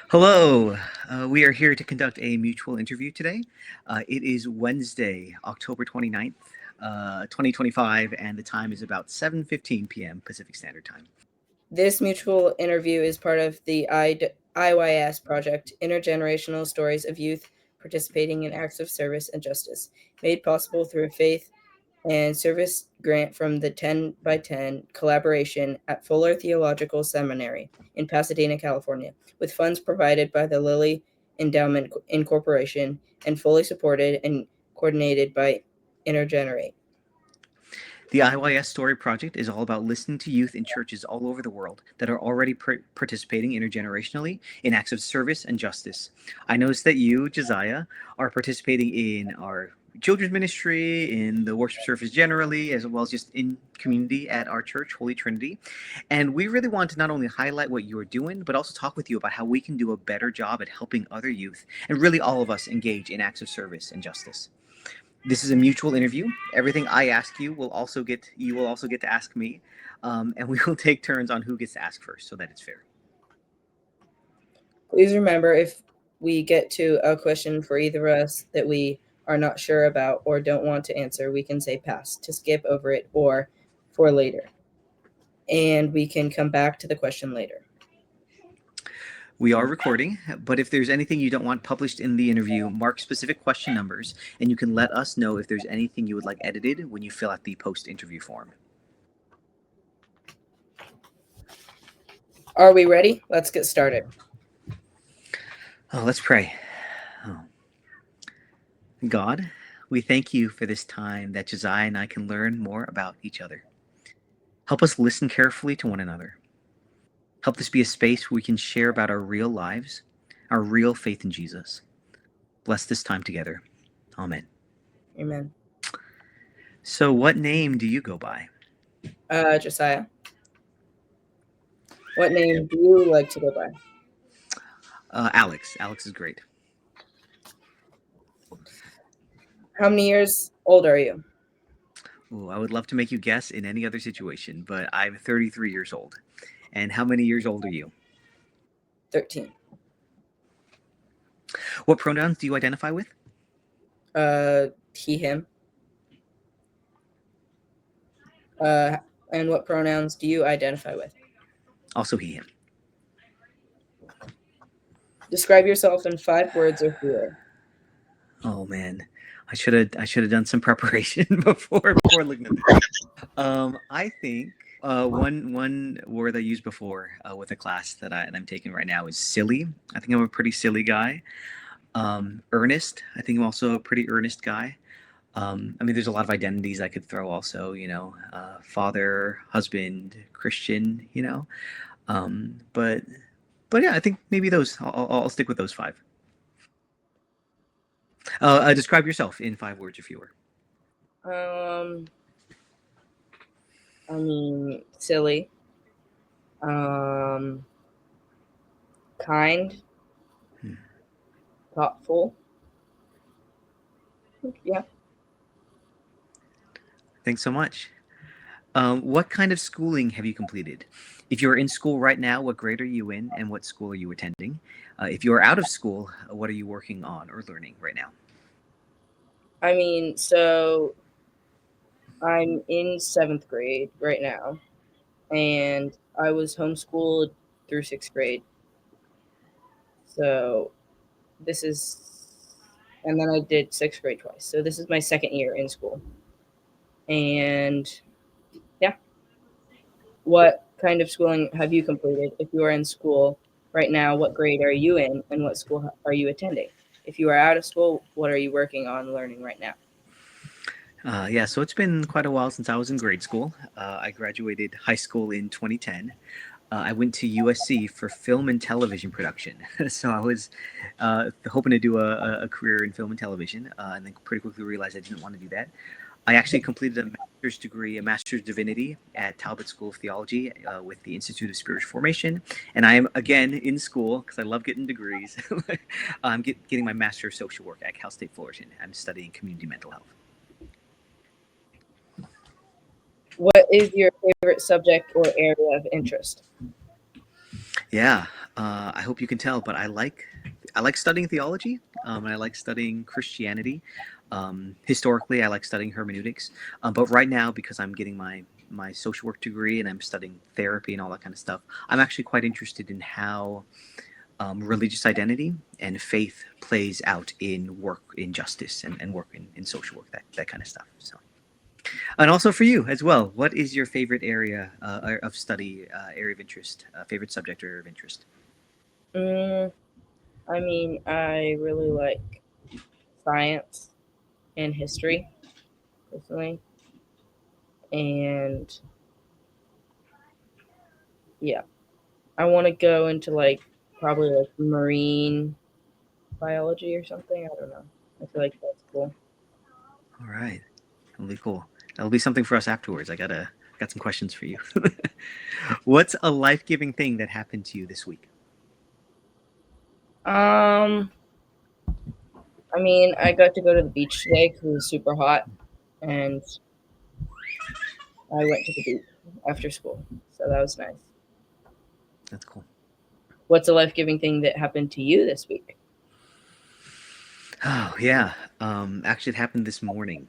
Hello. We are here to conduct a mutual interview today. It is Wednesday, October 29th, 2025, and the time is about 7:15 p.m. Pacific Standard Time. This mutual interview is part of the IYS project, Intergenerational Stories of Youth Participating in Acts of Service and Justice, made possible through a faith and service grant from the 10 by 10 collaboration at Fuller Theological Seminary in Pasadena, California, with funds provided by the Lilly Endowment Incorporation and fully supported and coordinated by Intergenerate. The IYS Story Project is all about listening to youth in churches all over the world that are already participating intergenerationally in acts of service and justice. I noticed that you, Josiah, are participating in our children's ministry, in the worship service generally, as well as just in community at our church, Holy Trinity. And we really want to not only highlight what you are doing, but also talk with you about how we can do a better job at helping other youth and really all of us engage in acts of service and justice. This is a mutual interview. Everything I ask you will also get to ask me, and we will take turns on who gets to ask first, so that it's fair. Please remember, if we get to a question for either of us that we are not sure about or don't want to answer, we can say pass to skip over it or for later. And we can come back to the question later. We are recording, but if there's anything you don't want published in the interview, mark specific question numbers, and you can let us know if there's anything you would like edited when you fill out the post-interview form. Are we ready? Let's get started. Let's pray. God, we thank you for this time that Josiah and I can learn more about each other. Help us listen carefully to one another. Help this be a space where we can share about our real lives, our real faith in Jesus. Bless this time together. Amen. Amen. So, what name do you go by? Josiah, what name do you like to go by? Alex. Alex is great. How many years old are you? Ooh, I would love to make you guess in any other situation, but I'm 33 years old. And how many years old are you? 13. What pronouns do you identify with? He, him. And what pronouns do you identify with? Also he, him. Describe yourself in 5 words or fewer. Oh man, I should have done some preparation before looking at this. I think one word I used before with a class that I'm taking right now is silly. I think I'm a pretty silly guy. Earnest. I think I'm also a pretty earnest guy. I mean, there's a lot of identities I could throw also, father, husband, Christian, but yeah, I think maybe those, I'll stick with those 5. Describe yourself in 5 words or fewer. I mean, silly, kind, thoughtful. Yeah. Thanks so much. What kind of schooling have you completed? If you're in school right now, what grade are you in and what school are you attending? If you're out of school, what are you working on or learning right now? I mean, so I'm in 7th grade right now, and I was homeschooled through 6th grade. So this is, and then I did 6th grade twice. So this is my 2nd year in school. And yeah. What kind of schooling have you completed? If you are in school right now, what grade are you in and what school are you attending? If you are out of school, what are you working on learning right now? Yeah, so it's been quite a while since I was in grade school. I graduated high school in 2010. I went to USC for film and television production. So I was hoping to do a career in film and television, and then pretty quickly realized I didn't want to do that. I actually completed a master's degree, a master's divinity at Talbot School of Theology with the Institute of Spiritual Formation. And I am, again, in school because I love getting degrees. I'm getting my Master of Social Work at Cal State Fullerton. I'm studying community mental health. What is your favorite subject or area of interest? Yeah. I hope you can tell, but I like studying theology, and I like studying Christianity. Historically, I like studying hermeneutics, but right now, because I'm getting my social work degree and I'm studying therapy and all that kind of stuff, I'm actually quite interested in how religious identity and faith plays out in work in justice and work in social work, that kind of stuff. So, and also for you as well, what is your favorite area of study, area of interest, favorite subject or area of interest? Mm, I mean, I really like science and history personally, and yeah, I want to go into like probably like marine biology or something. I don't know. I feel like that's cool. All right, that'll be cool. That'll be something for us afterwards. Got some questions for you. What's a life giving thing that happened to you this week? Um, I mean, I got to go to the beach today because it was super hot, and I went to the beach after school, so that was nice. That's cool. What's a life giving thing that happened to you this week? Oh yeah. Actually, it happened this morning.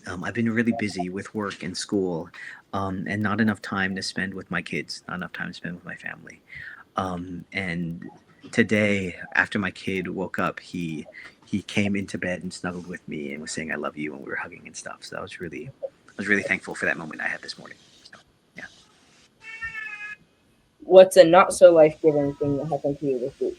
I've been really busy with work and school, and not enough time to spend with my kids. Not enough time to spend with my family. And today, after my kid woke up, he came into bed and snuggled with me and was saying "I love you" and we were hugging and stuff. So I was really thankful for that moment I had this morning. So yeah. What's a not so life giving thing that happened to you this week?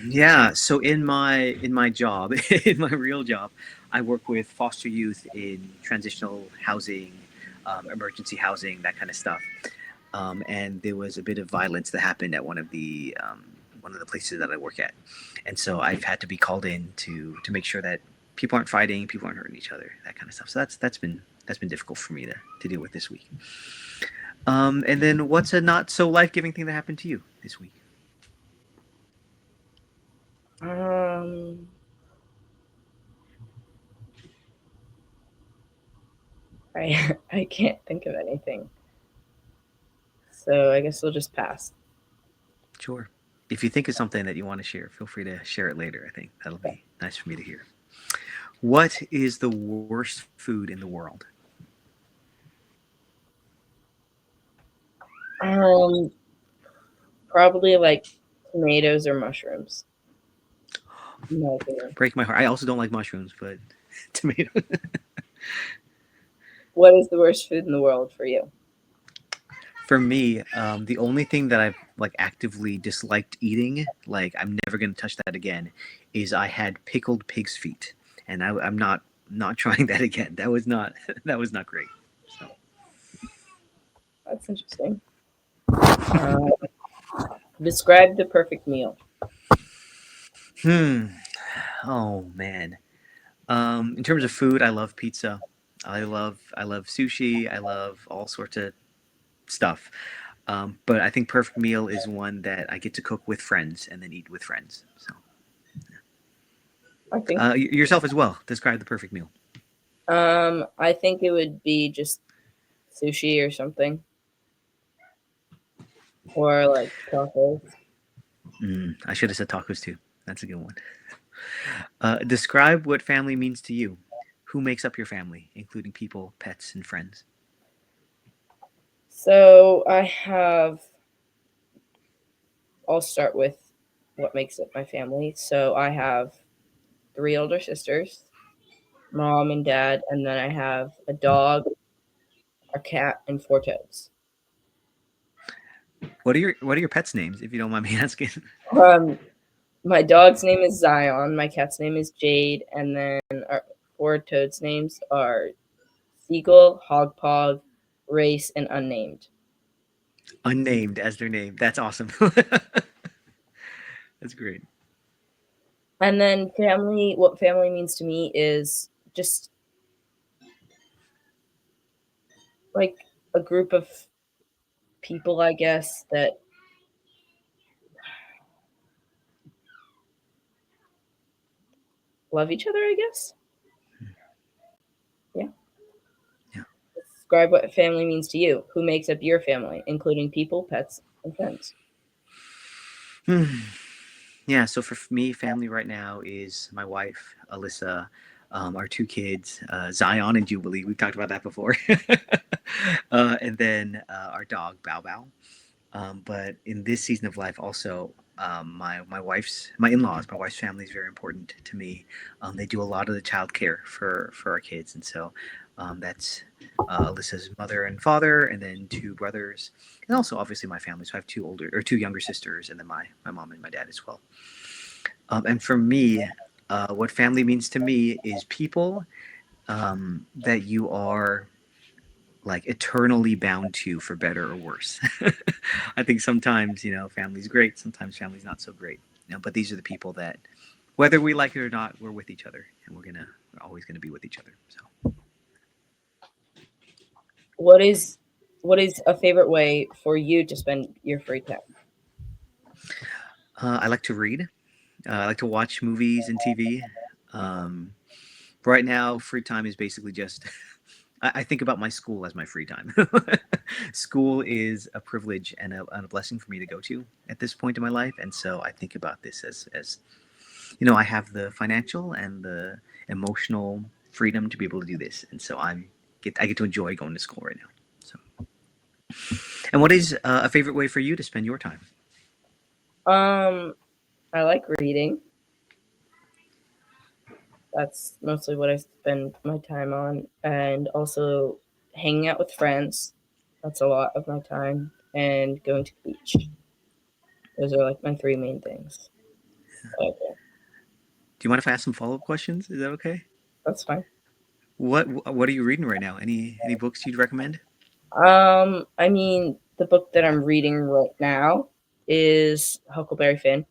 Yeah. So in my job, in my real job, I work with foster youth in transitional housing, emergency housing, that kind of stuff. And there was a bit of violence that happened at one of the places that I work at, and so I've had to be called in to make sure that people aren't fighting, people aren't hurting each other, that kind of stuff. So that's been difficult for me to deal with this week. And then what's a not so life giving thing that happened to you this week? Um, I I can't think of anything, so I guess we'll just pass. Sure. If you think of something that you want to share, feel free to share it later. I think that'll be nice for me to hear. What is the worst food in the world? Um, Probably like tomatoes or mushrooms. In my opinion. Break my heart. I also don't like mushrooms, but tomato. What is the worst food in the world for you? For me, the only thing that I've like actively disliked eating, like I'm never gonna touch that again, is I had pickled pig's feet, and I'm not trying that again. That was not that was not great. So, That's interesting. Uh, Describe the perfect meal. hmm. Oh man. In terms of food, I love pizza. I love sushi. I love all sorts of stuff. But I think perfect meal is one that I get to cook with friends and then eat with friends. So, I think yourself as well. Describe the perfect meal. I think it would be just sushi or something, or like tacos. I should have said tacos too. That's a good one. Describe what family means to you. Who makes up your family, including people, pets, and friends? So I'll start with what makes up my family. So I have three older sisters, mom and dad, and then I have a dog, a cat, and four toads. What are your pets' names, if you don't mind me asking? Um, my dog's name is Zion, my cat's name is Jade, and then our four toads' names are Seagull, Hogpog, Race, and Unnamed. Unnamed as their name. That's awesome. That's great. And then family, what family means to me is just like a group of people, I guess, that love each other, I guess. Yeah. Yeah. Describe what family means to you. Who makes up your family, including people, pets, and friends? Hmm. Yeah, so for me, family right now is my wife, Alyssa, our two kids, Zion and Jubilee. We've talked about that before. And then our dog, Bow Bow. But in this season of life, also, my in-laws, my wife's family is very important to me. They do a lot of the child care for our kids, and so that's Alyssa's mother and father, and then two brothers, and also obviously my family. So I have two younger sisters, and then my mom and my dad as well. And for me, what family means to me is people that you are like eternally bound to for better or worse. I think sometimes, family's great, sometimes family's not so great. But these are the people that, whether we like it or not, we're with each other, and we're always gonna be with each other. So What is what is a favorite way for you to spend your free time? I like to read. I like to watch movies and TV. Um, right now, free time is basically just I think about my school as my free time. School is a privilege and a blessing for me to go to at this point in my life, and so I think about this as I have the financial and the emotional freedom to be able to do this, and so I get to enjoy going to school right now. So, and what is a favorite way for you to spend your time? Um, I like reading. That's mostly what I spend my time on, and also hanging out with friends. That's a lot of my time, and going to the beach. Those are like my three main things. Okay, Do you mind if I ask some follow up questions? Is that okay? that's fine. What are you reading right now? Any books you'd recommend? I mean, the book that I'm reading right now is Huckleberry Finn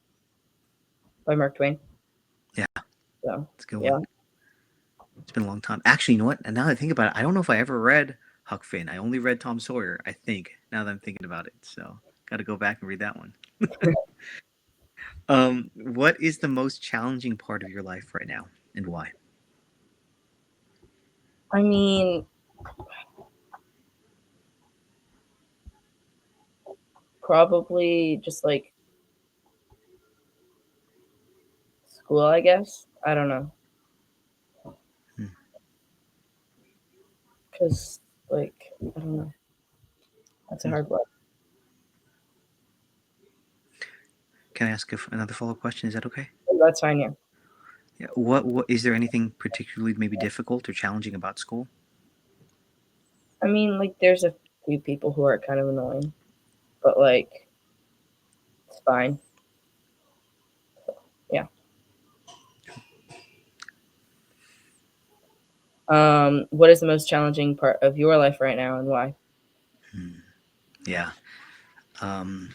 by Mark Twain. Yeah, So it's a good one. yeah, It's been a long time. Actually, you know what? And now that I think about it, I don't know if I ever read Huck Finn. I only read Tom Sawyer, I think, now that I'm thinking about it. So, got to go back and read that one. What is the most challenging part of your life right now and why? I mean, probably just like school, I guess. I don't know, Hmm. because like I don't know. That's a Hmm. hard one. Can I ask another follow up question? Is that okay? That's fine. Yeah. Yeah. What is there anything particularly maybe difficult or challenging about school? I mean, like there's a few people who are kind of annoying, but like it's fine. Yeah. What is the most challenging part of your life right now, and why? Hmm. Yeah. Um,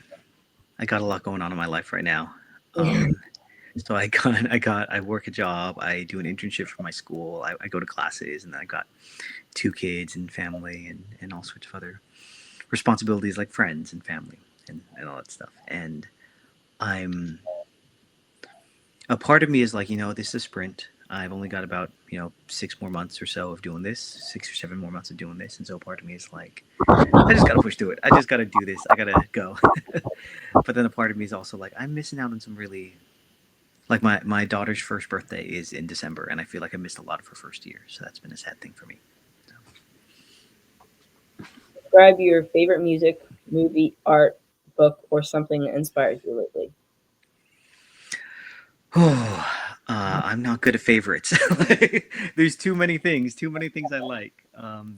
I got a lot going on in my life right now. Um, so I work a job. I do an internship for my school. I go to classes, and then I got two kids and family and all sorts of other responsibilities like friends and family and all that stuff. And I'm a part of me is like, this is a sprint. I've only got about, 6 more months or so of doing this, 6 or 7 more months of doing this. And so part of me is like, I just got to push through it. I just got to do this. I got to go. But then a part of me is also like, I'm missing out on some really, like my daughter's first birthday is in December. And I feel like I missed a lot of her first year. So that's been a sad thing for me. Describe your favorite music, movie, art, book, or something that inspired you lately. Oh, I'm not good at favorites. There's too many things I like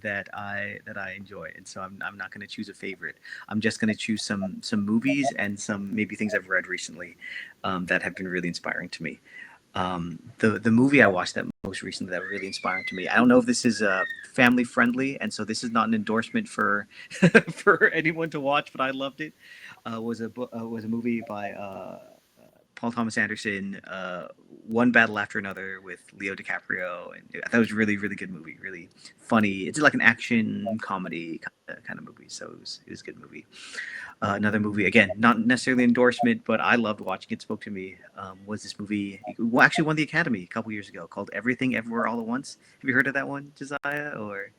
that I enjoy, and so I'm not going to choose a favorite. I'm just going to choose some movies and some maybe things I've read recently that have been really inspiring to me. The movie I watched that most recently that was really inspiring to me. I don't know if this is family friendly, and so this is not an endorsement for for anyone to watch, but I loved it. Was a movie by Paul Thomas Anderson, One Battle After Another with Leo DiCaprio, and I thought it was a really really good movie, really funny. It's like an action comedy kind of movie, so it was a good movie. Another movie, again, not necessarily endorsement, but I loved watching it. Spoke to me. Was this movie? Well, actually, won the Academy a couple years ago, called Everything Everywhere All at Once. Have you heard of that one, Josiah? Or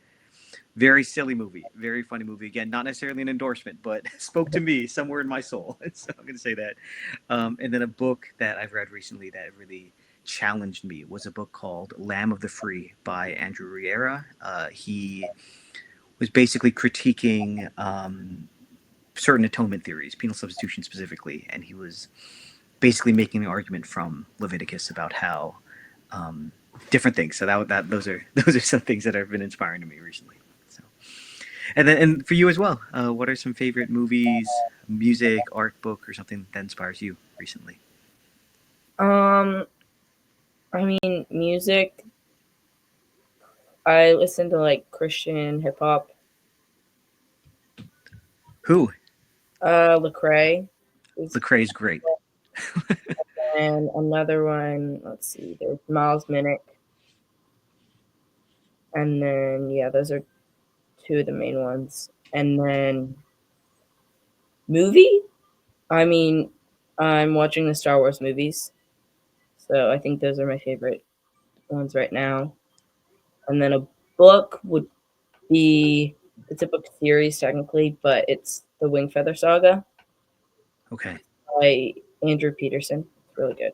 Very silly movie, very funny movie. Again, not necessarily an endorsement, but spoke to me somewhere in my soul. So I'm going to say that. And then a book that I've read recently that really challenged me was a book called Lamb of the Free by Andrew Riera. He was basically critiquing certain atonement theories, penal substitution specifically, and he was basically making an argument from Leviticus about how um, different things. So those are those are some things that have been inspiring to me recently. So, and for you as well, what are some favorite movies, music, art, book, or something that inspires you recently? Um, I mean, music. I listen to like Christian hip hop. Who? Lecrae is, Lecrae's great. and another one. Let's see. There's Miles Minnick, and then yeah, those are two of the main ones. And then movie. I mean, I'm watching the Star Wars movies, so I think those are my favorite ones right now. And then a book would be, it's a book series technically, but it's the Wingfeather Saga Okay. by Andrew Peterson. It's really good.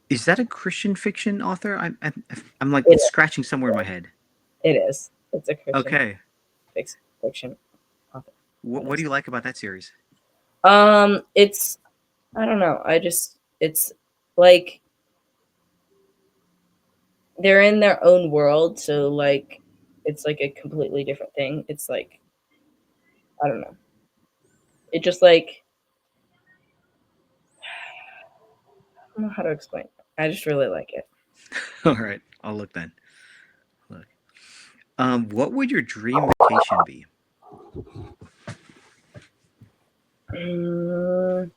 Is that a Christian fiction author? I'm like It scratching somewhere in my head. it is. It's a Christian Okay. fiction author. What do you like about that series? It's, I don't know. It's like they're in their own world, so like it's like a completely different thing. It's like, I don't know. It just like, I don't know how to explain it. I just really like it. All right, I'll look then. Look. What would your dream vacation be? Mm,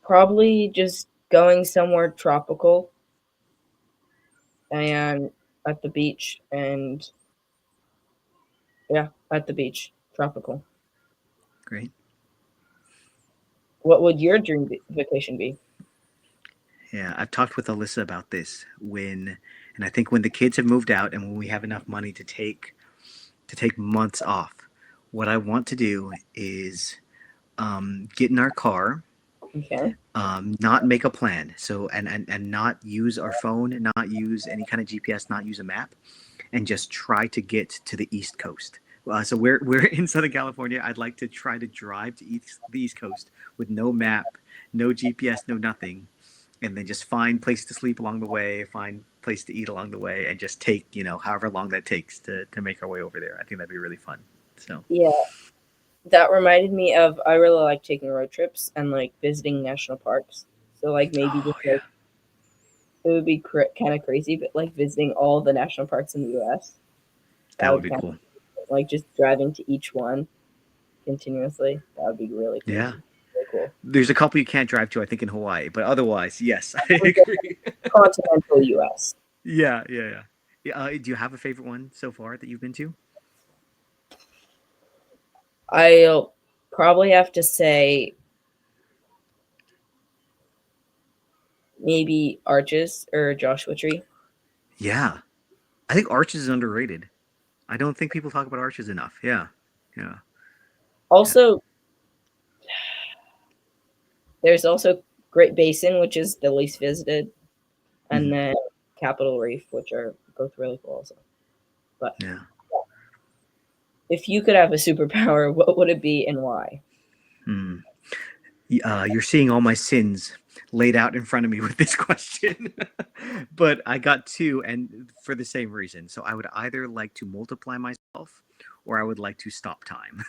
probably just going somewhere tropical and at the beach, and yeah, at the beach, tropical. Great. What would your dream vacation be? Yeah, I've talked with Alyssa about this and I think when the kids have moved out and when we have enough money to take months off, what I want to do is get in our car, Okay. not make a plan, so and not use our phone, not use any kind of GPS, not use a map, and just try to get to the East Coast. So we're in Southern California. I'd like to try to drive to the East Coast with no map, no GPS, no nothing, and then just find place to sleep along the way, find place to eat along the way, and just take however long that takes to make our way over there. I think that'd be really fun. So Yeah, that reminded me of, I really like taking road trips and like visiting national parks. So like maybe oh just yeah, like it would be kind of crazy, but like visiting all the national parks in the U.S. That that would would be kind cool. of like just driving to each one continuously. That would be really Yeah, crazy. Really cool. there's a couple you can't drive to, I think, in Hawaii, but otherwise, yes, I agree. Continental U.S. Yeah, yeah, yeah. Yeah, do you have a favorite one so far that you've been to? I'll probably have to say maybe Arches or Joshua Tree. Yeah, I think Arches is underrated. I don't think people talk about Arches enough. Yeah, yeah, yeah. Also, there's also Great Basin, which is the least visited, and Hmm. then Capitol Reef, which are both really cool also. But Yeah. if you could have a superpower, what would it be and why? Hmm. You're seeing all my sins laid out in front of me with this question. But I got two, and for the same reason. So I would either like to multiply myself or I would like to stop time.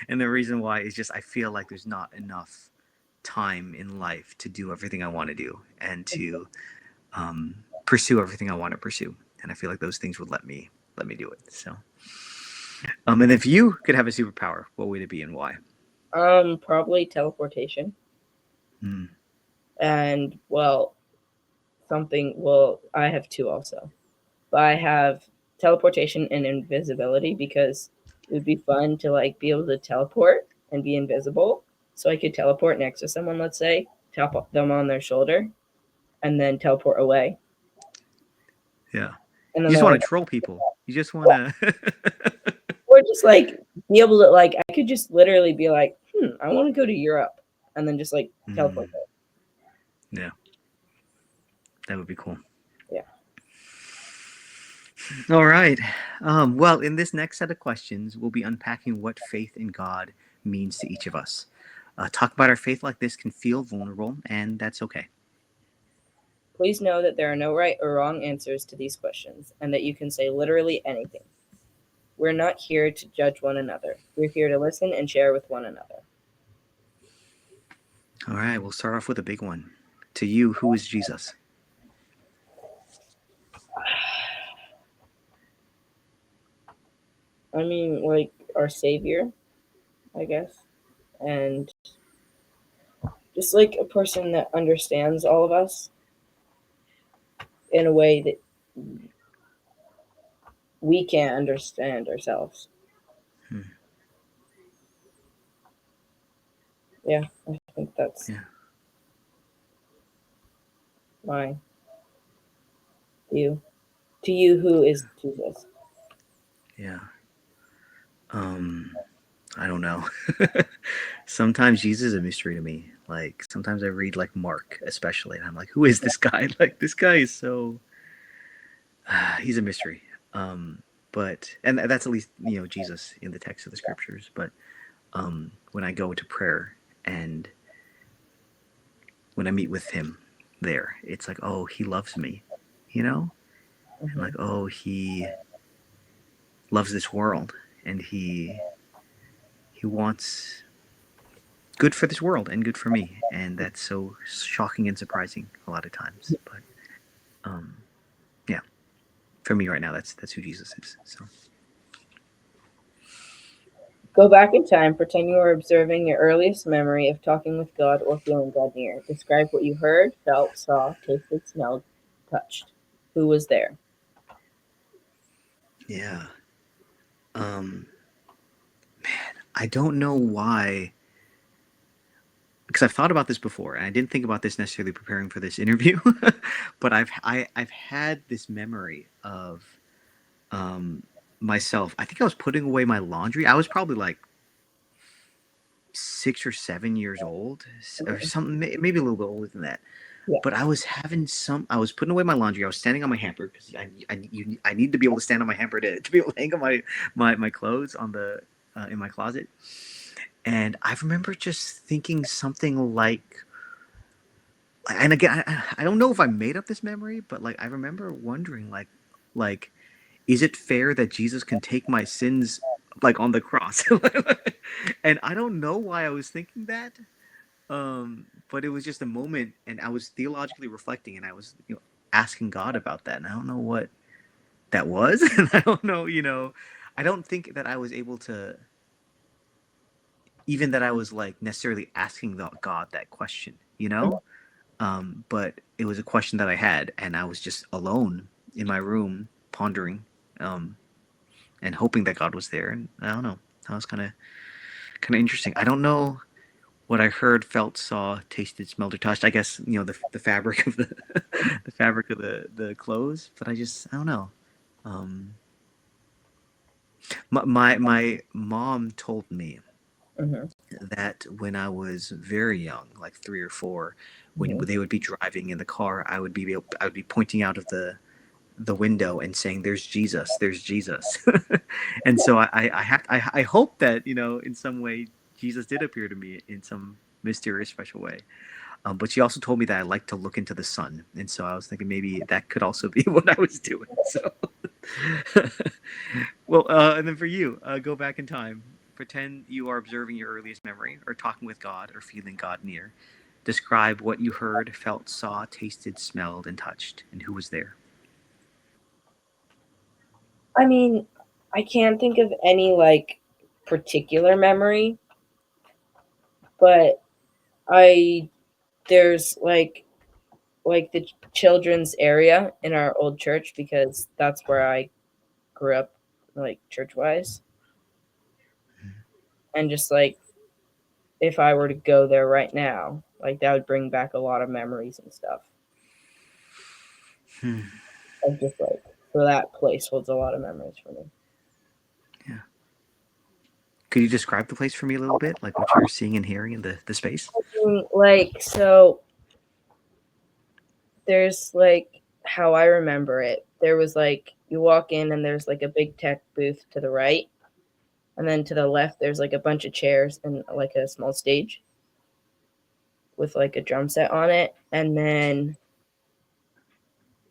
And the reason why is just I feel like there's not enough time in life to do everything I want to do and to pursue everything I want to pursue. And I feel like those things would let me do it. So, and if you could have a superpower, what would it be and why? Probably teleportation. Mm, And well, something, well, I have two also. But I have teleportation and invisibility because it would be fun to like be able to teleport and be invisible. So I could teleport next to someone, let's say, tap them on their shoulder, and then teleport away. yeah. and You then just they're want like, to troll people. You just want to. or just like be able to like, I could just literally be like, I want to go to Europe, and then just like teleport there. Yeah, that would be cool. Yeah. All right. Well, in this next set of questions, we'll be unpacking what faith in God means to each of us. Talk about our faith like this can feel vulnerable, and that's okay. Please know that there are no right or wrong answers to these questions, and that you can say literally anything. We're not here to judge one another. We're here to listen and share with one another. All right, we'll start off with a big one. To you, who is Jesus? I mean, like our Savior, I guess, and just like a person that understands all of us in a way that we can't understand ourselves. Hmm. Yeah, I think that's Yeah, my view. To you, who is Jesus? yeah. Um, I don't know. Sometimes Jesus is a mystery to me. Like sometimes I read like Mark, especially, and I'm like, who is this guy? Like this guy is so he's a mystery. But and that's at least Jesus in the text of the scriptures. But when I go to prayer and when I meet with him there, it's like, oh, he loves me, you know, and Mm-hmm. like, oh, he loves this world, and he wants good for this world and good for me, and that's so shocking and surprising a lot of times. But um, yeah, for me right now, that's who Jesus is. So Go back in time. Pretend you are observing your earliest memory of talking with God or feeling God near. Describe what you heard, felt, saw, tasted, smelled, touched. Who was there? yeah, um, I don't know why because I've thought about this before, and I didn't think about this necessarily preparing for this interview, but I've had this memory of um, myself. I think I was putting away my laundry. I was probably like 6 or 7 years old, or Mm-hmm. something, maybe a little bit older than that. Yeah. But I was having some. I was putting away my laundry. I was standing on my hamper because I need to be able to stand on my hamper to be able to hang on my clothes on the in my closet. And I remember just thinking something like, and again, I don't know if I made up this memory, but like I remember wondering, like, is it fair that Jesus can take my sins like on the cross? And I don't know why I was thinking that, but it was just a moment, and I was theologically reflecting, and I was asking God about that, and I don't know what that was, and I don't know, I don't think that I was able to, even that I was like necessarily asking God that question, but it was a question that I had, and I was just alone in my room pondering, um, and hoping that God was there. And I don't know, that was kind of interesting. I don't know what I heard, felt, saw, tasted, smelled, or touched. I guess the fabric of the the fabric of the clothes, but I don't know. Um, my mom told me Mm-hmm. that when I was very young, like 3 or 4, when Mm-hmm. they would be driving in the car, I would be pointing out of the window and saying, "There's Jesus, there's Jesus," and so I hope that in some way Jesus did appear to me in some mysterious special way. But she also told me that I like to look into the sun, and so I was thinking maybe that could also be what I was doing. So, well, and then for you, go back in time. Pretend you are observing your earliest memory, or talking with God, or feeling God near. Describe what you heard, felt, saw, tasted, smelled, and touched, and who was there. I mean, I can't think of any like particular memory, but I there's like the children's area in our old church because that's where I grew up, like church wise, and just like if I were to go there right now, like that would bring back a lot of memories and stuff Hmm. of just like So that place holds a lot of memories for me. Yeah. Could you describe the place for me a little bit, like what you're seeing and hearing in the space? Like, so there's like how I remember it. There was like you walk in and there's like a big tech booth to the right, and then to the left there's like a bunch of chairs and like a small stage with like a drum set on it, and then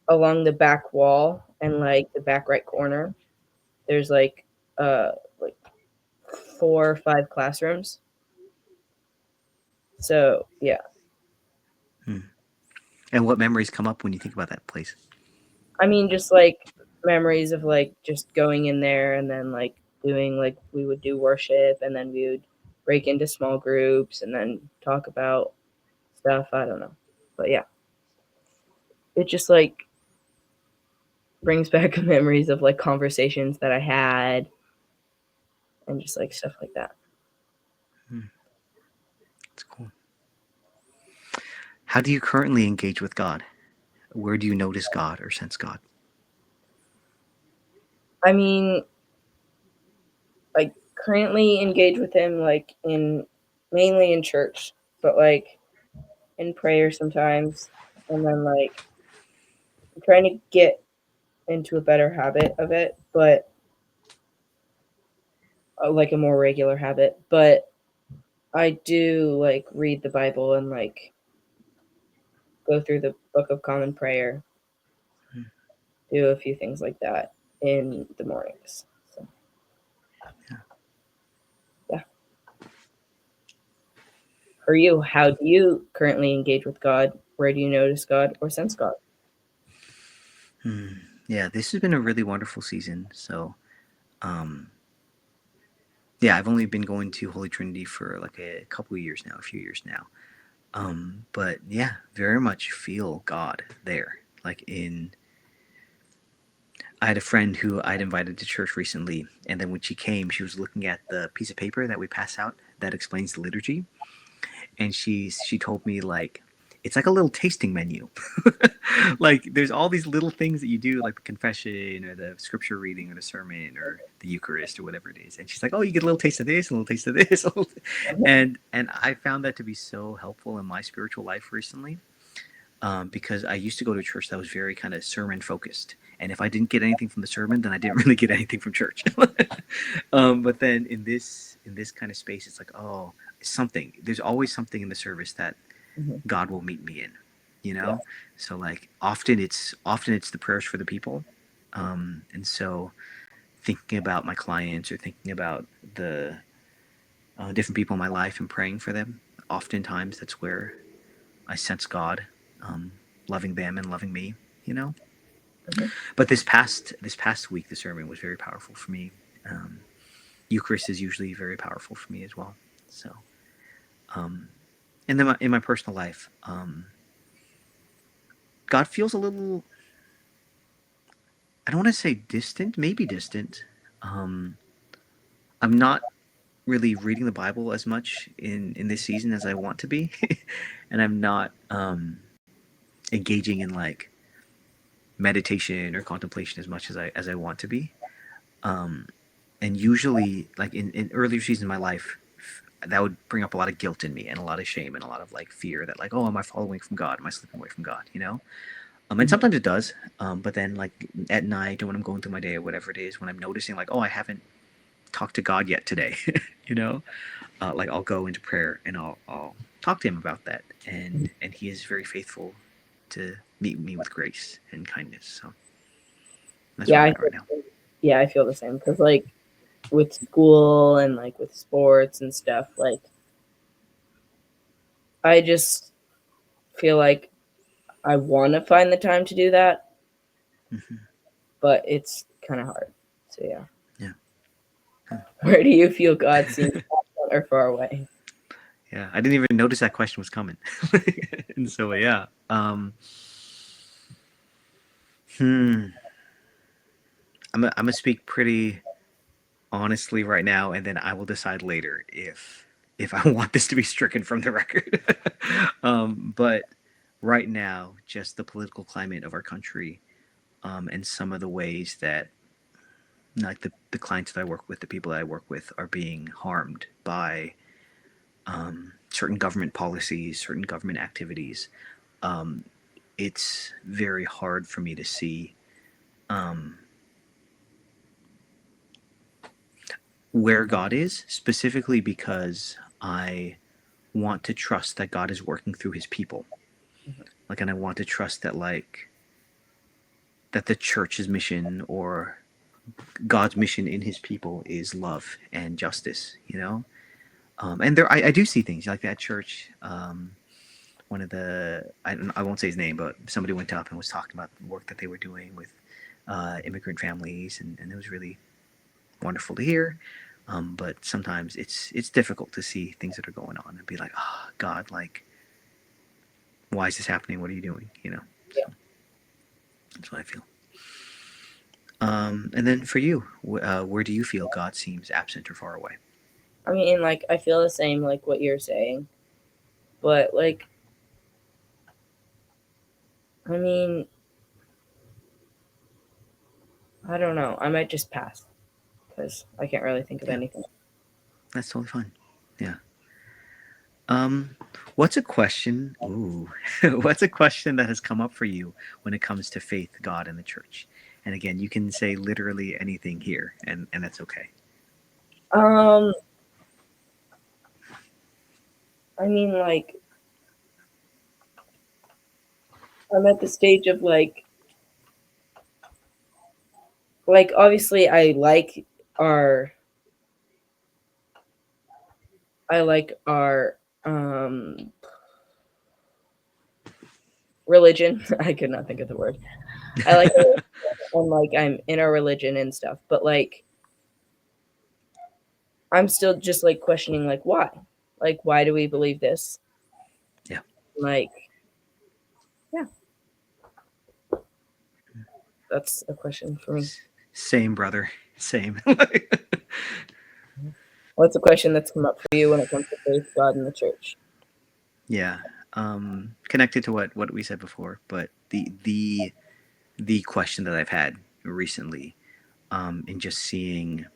along the back wall and like the back right corner there's like 4 or 5 classrooms. So yeah, Hmm. And what memories come up when you think about that place? I mean, just like memories of like just going in there and then like doing like we would do worship and then we would break into small groups and then talk about stuff. I don't know. But yeah, it just like brings back memories of like conversations that I had and just like stuff like that. Hmm. That's cool. How do you currently engage with God? Where do you notice God or sense God? I mean, I currently engage with him like in mainly in church, but like in prayer sometimes. And then like I'm trying to get into a better habit of it, but like a more regular habit. But I do like read the Bible and like go through the Book of Common Prayer, Hmm. do a few things like that in the mornings. So Yeah. yeah. For you, how do you currently engage with God? Where do you notice God or sense God? Hmm. Yeah, this has been a really wonderful season. So, um, yeah, I've only been going to Holy Trinity for like a couple of years now, a few years now. But yeah, very much feel God there. Like in, I had a friend who I'd invited to church recently, and then when she came, she was looking at the piece of paper that we pass out that explains the liturgy, and she told me like it's like a little tasting menu. Like there's all these little things that you do, like the confession or the scripture reading or the sermon or the Eucharist or whatever it is. And she's like, "Oh, you get a little taste of this, a little taste of this," and I found that to be so helpful in my spiritual life recently. Because I used to go to a church that was very kind of sermon focused, and if I didn't get anything from the sermon, then I didn't really get anything from church. But then in this kind of space, it's like, oh, something. There's always something in the service that Mm-hmm. God will meet me in, you Yeah. know. So like often it's the prayers for the people, and so thinking about my clients or thinking about the different people in my life and praying for them. Oftentimes, that's where I sense God, um, loving them and loving me, you know. Mm-hmm. But this past week, the sermon was very powerful for me. Um, Eucharist is usually very powerful for me as well. So, um, and then in my personal life, God feels a little. I don't want to say distant, maybe distant. Um, I'm not really reading the Bible as much in this season as I want to be, and I'm not engaging in like meditation or contemplation as much as I want to be. Um, and usually, like in earlier seasons of my life, that would bring up a lot of guilt in me and a lot of shame and a lot of like fear that like, oh, am I falling away from God? Am I slipping away from God? You know. And Mm-hmm. sometimes it does. But then like at night or when I'm going through my day or whatever it is, when I'm noticing like, oh, I haven't talked to God yet today, you know, like I'll go into prayer and I'll talk to Him about that, and He is very faithful to meet me with grace and kindness. So that's where Yeah, I'm I at right feel, now. yeah, I feel the same because like with school and like with sports and stuff, like I just feel like I want to find the time to do that, Hmm. but it's kind of hard. So yeah, Yeah. where do you feel God seems distant or far away? Yeah, I didn't even notice that question was coming. And so yeah. Hmm. I'm gonna speak pretty honestly right now, and then I will decide later if I want this to be stricken from the record. But right now, just the political climate of our country, and some of the ways that, like, the clients that I work with, the people that I work with, are being harmed by certain government policies, certain government activities. Um, it's very hard for me to see um, where God is, specifically because I want to trust that God is working through His people. Like, and I want to trust that, like, that the church's mission or God's mission in His people is love and justice. And there, I do see things like that church. One of the, I won't say his name, but somebody went up and was talking about the work that they were doing with immigrant families, and it was really wonderful to hear. But sometimes it's difficult to see things that are going on and be like, oh God, like, why is this happening? What are you doing? Yeah. So that's what I feel. And then for you, where do you feel God seems absent or far away? I mean, like, I feel the same, like what you're saying, but like, I mean, I don't know. I might just pass because I can't really think of Yeah, anything. that's totally fine. Yeah. Um, what's a question? Ooh, what's a question that has come up for you when it comes to faith, God, and the church? And again, you can say literally anything here, and that's okay. Um, I mean, like, I'm at the stage of like obviously our I like our religion. I could not think of the word. I like it, and like I'm in our religion and stuff, but like I'm still just like questioning like why? Like why do we believe this? Yeah. Like yeah, that's a question for me. Same, brother. Same. What's a question that's come up for you when it comes to faith, God, and the church? Yeah. Connected to what we said before, but the question that I've had recently, in just seeing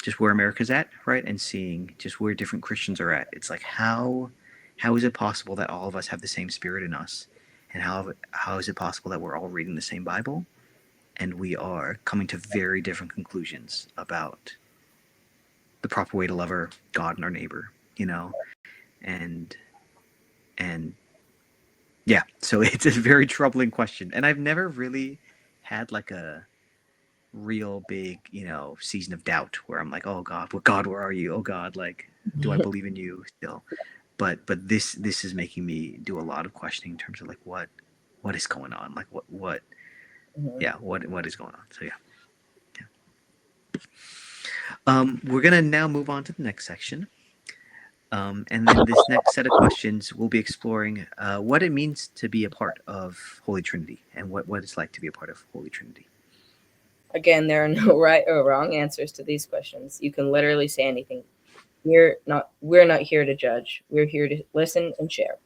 just where America's at, right, and seeing just where different Christians are at. It's like, how is it possible that all of us have the same spirit in us, and how is it possible that we're all reading the same Bible and we are coming to very different conclusions about the proper way to love our God and our neighbor, and and yeah, so it's a very troubling question, and I've never really had like a real big, season of doubt where I'm like, oh God, well, God, where are you? Oh God, like, do I believe in you still? But this is making me do a lot of questioning in terms of like what is going on? Like what Mhm. yeah, what is going on? So yeah. Yeah. We're gonna now move on to the next section. And then this next set of questions, we'll be exploring what it means to be a part of Holy Trinity and what it's like to be a part of Holy Trinity. Again, there are no right or wrong answers to these questions. You can literally say anything. We're not here to judge. We're here to listen and share.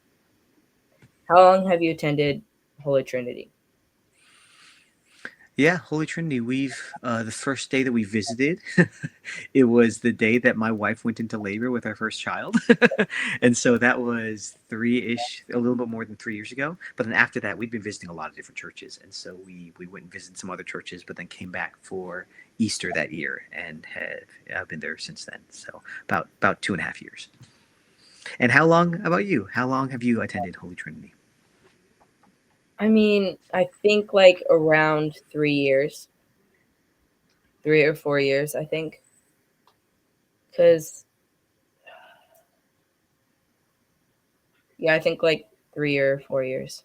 How long have you attended Holy Trinity? Yeah, Holy Trinity. We've the first day that we visited, it was the day that my wife went into labor with our first child, and so that was three-ish, a little bit more than 3 years ago. But then after that, we'd been visiting a lot of different churches, and so we went and visited some other churches, but then came back for Easter that year and have been there since then. So about 2.5 years. And how long about you? How long have you attended Holy Trinity? I mean, I think like around 3 years, 3 or 4 years, I think. Because, yeah, I think like 3 or 4 years.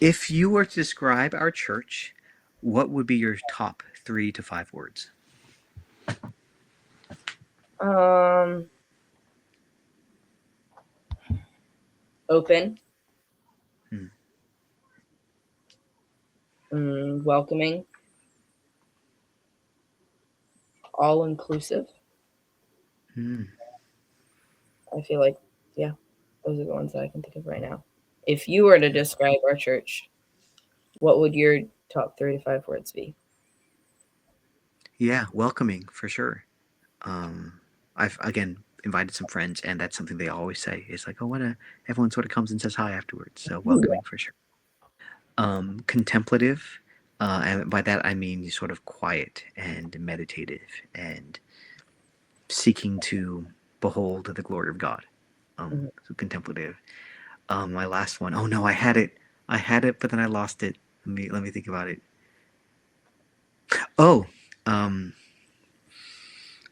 If you were to describe our church, what would be your top 3 to 5 words? Um, Open, Hmm. welcoming, all inclusive. Hmm. I feel like, yeah, those are the ones that I can think of right now. if you were to describe our church, what would your top 3 to 5 words be? Yeah, welcoming for sure. I've again invited some friends, and that's something they always say. It's like, oh, what a everyone sort of comes and says hi afterwards. So welcoming for sure. Contemplative, and by that I mean sort of quiet and meditative and seeking to behold the glory of God. Mhm. So contemplative. My last one. Oh no, I had it. I had it, but then I lost it. Let me think about it. Oh, um,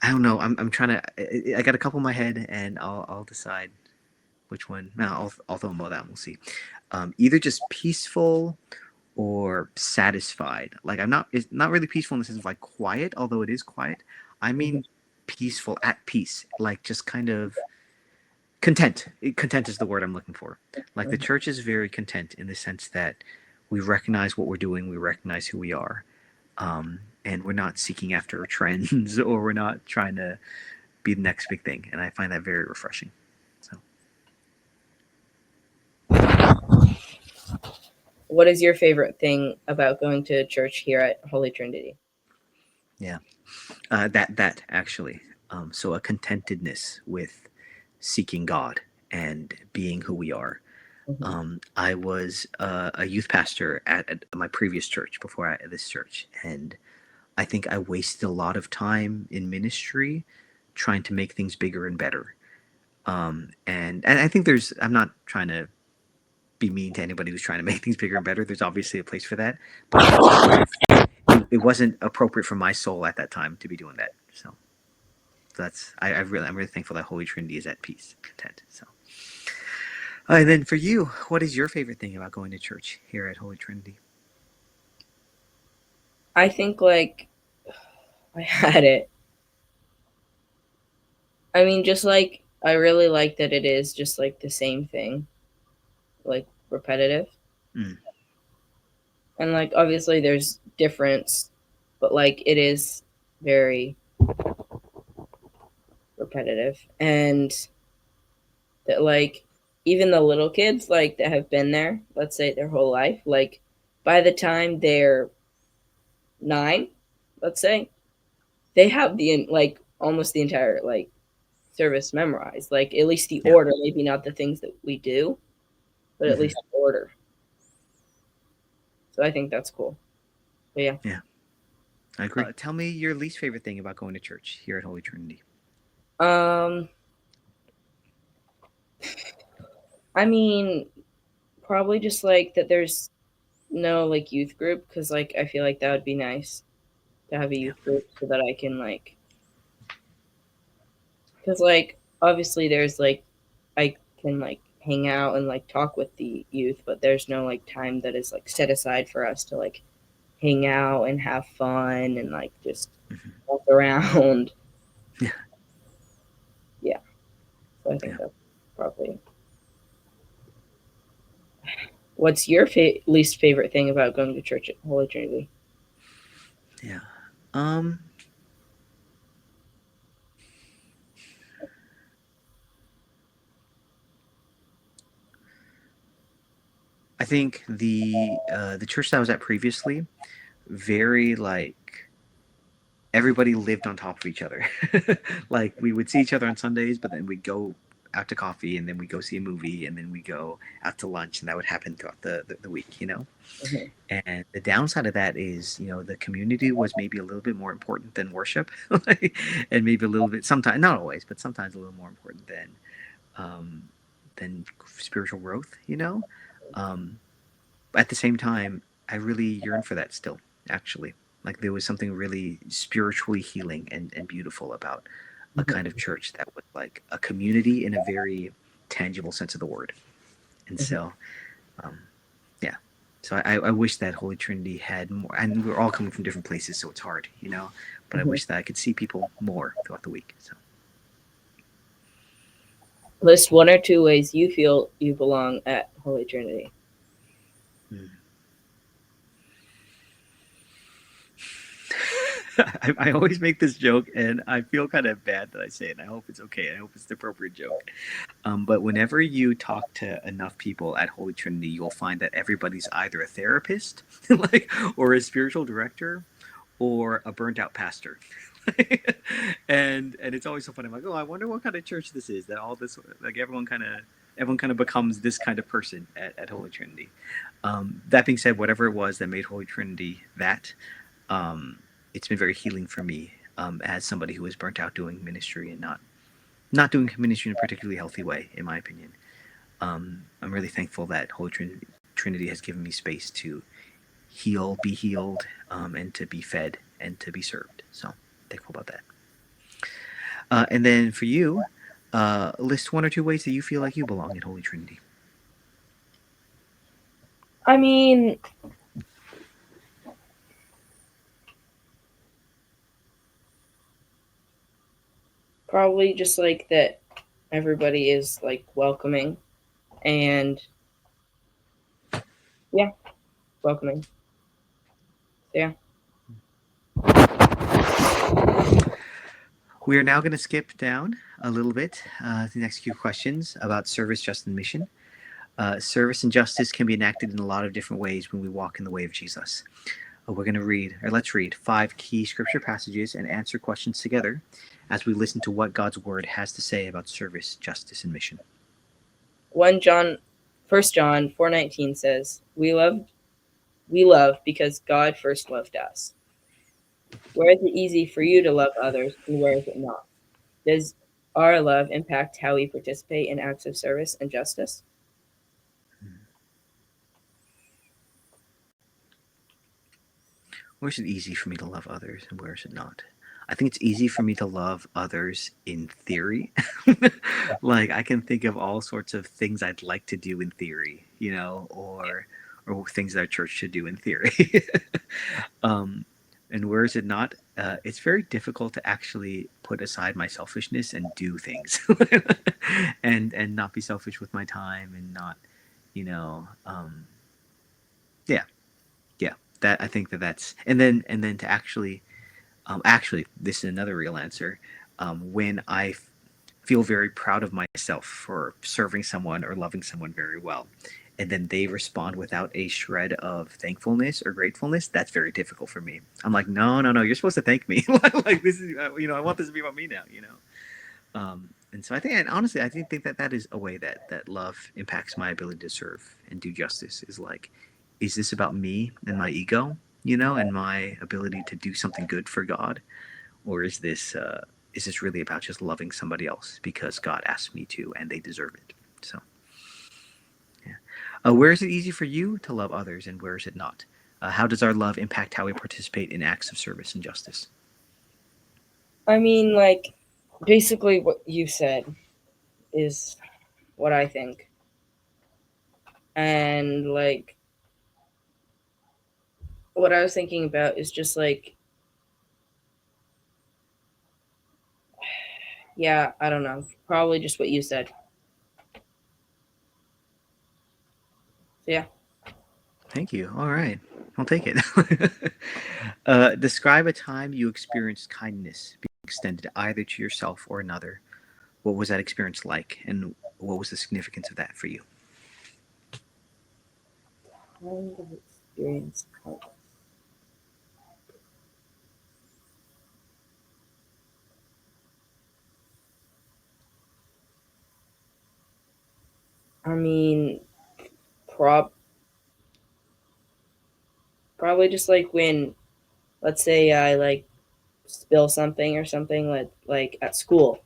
I don't know. I'm trying to. I got a couple in my head, and I'll decide which one. No, I'll throw them both out. We'll see. Either just peaceful or satisfied. Like I'm not. It's not really peaceful in the sense of like quiet, although it is quiet. I Mhm. mean peaceful, at peace, like just kind of content. Content is the word I'm looking for. Like the Mhm. church is very content in the sense that we recognize what we're doing, we recognize who we are, and we're not seeking after trends or we're not trying to be the next big thing. And I find that very refreshing. So What is your favorite thing about going to church here at Holy Trinity? yeah, that actually. So a contentedness with seeking God and being who we are. Mhm. I was a youth pastor at my previous church before this church, and I think I wasted a lot of time in ministry trying to make things bigger and better. And I think there's I'm not trying to be mean to anybody who's trying to make things bigger and better. There's obviously a place for that, but it sort of it wasn't appropriate for my soul at that time to be doing that. So that's I'm really thankful that Holy Trinity is at peace, content. So and then for you, what is your favorite thing about going to church here at Holy Trinity? I think like I had it. I mean, just like I really like that it is just like the same thing, like repetitive. Mm, And like obviously there's difference, but like it is very repetitive. And that like even the little kids like that have been there, let's say their whole life, like by the time they're 9, let's say, they have the like almost the entire like service memorized, like at least the yeah, order, maybe not the things that we do, but at hmm least the order. So I think that's cool. But yeah. yeah, I agree. Tell me your least favorite thing about going to church here at Holy Trinity. Um I mean, probably just like that there's no like youth group, because like I feel like that would be nice to have a Yeah, youth group so that I can like, because like obviously there's like I can like hang out and like talk with the youth, but there's no like time that is like set aside for us to like hang out and have fun and like just hmm walk around. yeah, Yeah, so I yeah, think that's probably. What's your least favorite thing about going to church at Holy Trinity? yeah. Um, I think the church that I was at previously, very like everybody lived on top of each other. Like we would see each other on Sundays, but then we'd go out to coffee, and then we go see a movie, and then we go out to lunch, and that would happen throughout the week, you know. Mhm. And the downside of that is, the community was maybe a little bit more important than worship, and maybe a little bit sometimes, not always, but sometimes a little more important um, than spiritual growth, you know. Um, at the same time, I really yearn for that still, actually. Like there was something really spiritually healing and beautiful about a kind of Mhm. church that was like a community in a very tangible sense of the word. And Mhm. so, um, yeah. So I wish that Holy Trinity had more, and we're all coming from different places, so it's hard, you know. But I Mhm. wish that I could see people more throughout the week. So List 1 or 2 ways you feel you belong at Holy Trinity. mm. I always make this joke, and I feel kind of bad that I say it. And I hope it's okay. I hope it's the appropriate joke. But whenever you talk to enough people at Holy Trinity, you'll find that everybody's either a therapist, like, or a spiritual director, or a burnt out pastor. And it's always so funny. I'm like, oh, I wonder what kind of church this is. That all this, like, everyone kind of becomes this kind of person at Holy Trinity. That being said, whatever it was that made Holy Trinity that, um, it's been very healing for me, as somebody who was burnt out doing ministry and not doing ministry in a particularly healthy way, in my opinion. I'm really thankful that Holy Trinity has given me space to heal, be healed, and to be fed and to be served. So thankful about that. And then for you, list one or two ways that you feel like you belong at Holy Trinity. I mean, probably just like that everybody is like welcoming and yeah, welcoming. Yeah. We are now going to skip down a little bit to the next few questions about service, justice, and mission. Service and justice can be enacted in a lot of different ways when we walk in the way of Jesus. We're going to read, or let's read, 5 key scripture passages and answer questions together as we listen to what God's word has to say about service, justice, and mission. 1 John 4:19 says, we love because God first loved us. Where is it easy for you to love others and where is it not? Does our love impact how we participate in acts of service and justice? Where is it easy for me to love others and where is it not? I think it's easy for me to love others in theory. Like, I can think of all sorts of things I'd like to do in theory, or things that our church should do in theory. um, and where is it not? It's very difficult to actually put aside my selfishness and do things, and not be selfish with my time and not, you know, yeah, yeah. That I think that's and then to actually, this is another real answer. When I feel very proud of myself for serving someone or loving someone very well, and then they respond without a shred of thankfulness or gratefulness, that's very difficult for me. I'm like, no, no, no, you're supposed to thank me. Like, this is, I want this to be about me now. And so I think, and honestly, I think that that is a way that love impacts my ability to serve and do justice. Is like, is this about me and my ego, and my ability to do something good for God, or is this really about just loving somebody else because God asked me to and they deserve it? So, yeah. Where is it easy for you to love others and where is it not? How does our love impact how we participate in acts of service and justice? I mean, like, basically what you said is what I think. And, like, what I was thinking about is just like, yeah, I don't know. Probably just what you said. So, yeah. Thank you. All right, I'll take it. Describe a time you experienced kindness being extended either to yourself or another. What was that experience like, and what was the significance of that for you? Kind of experience. I mean, prob probably just like when, let's say, I like spill something or something like at school.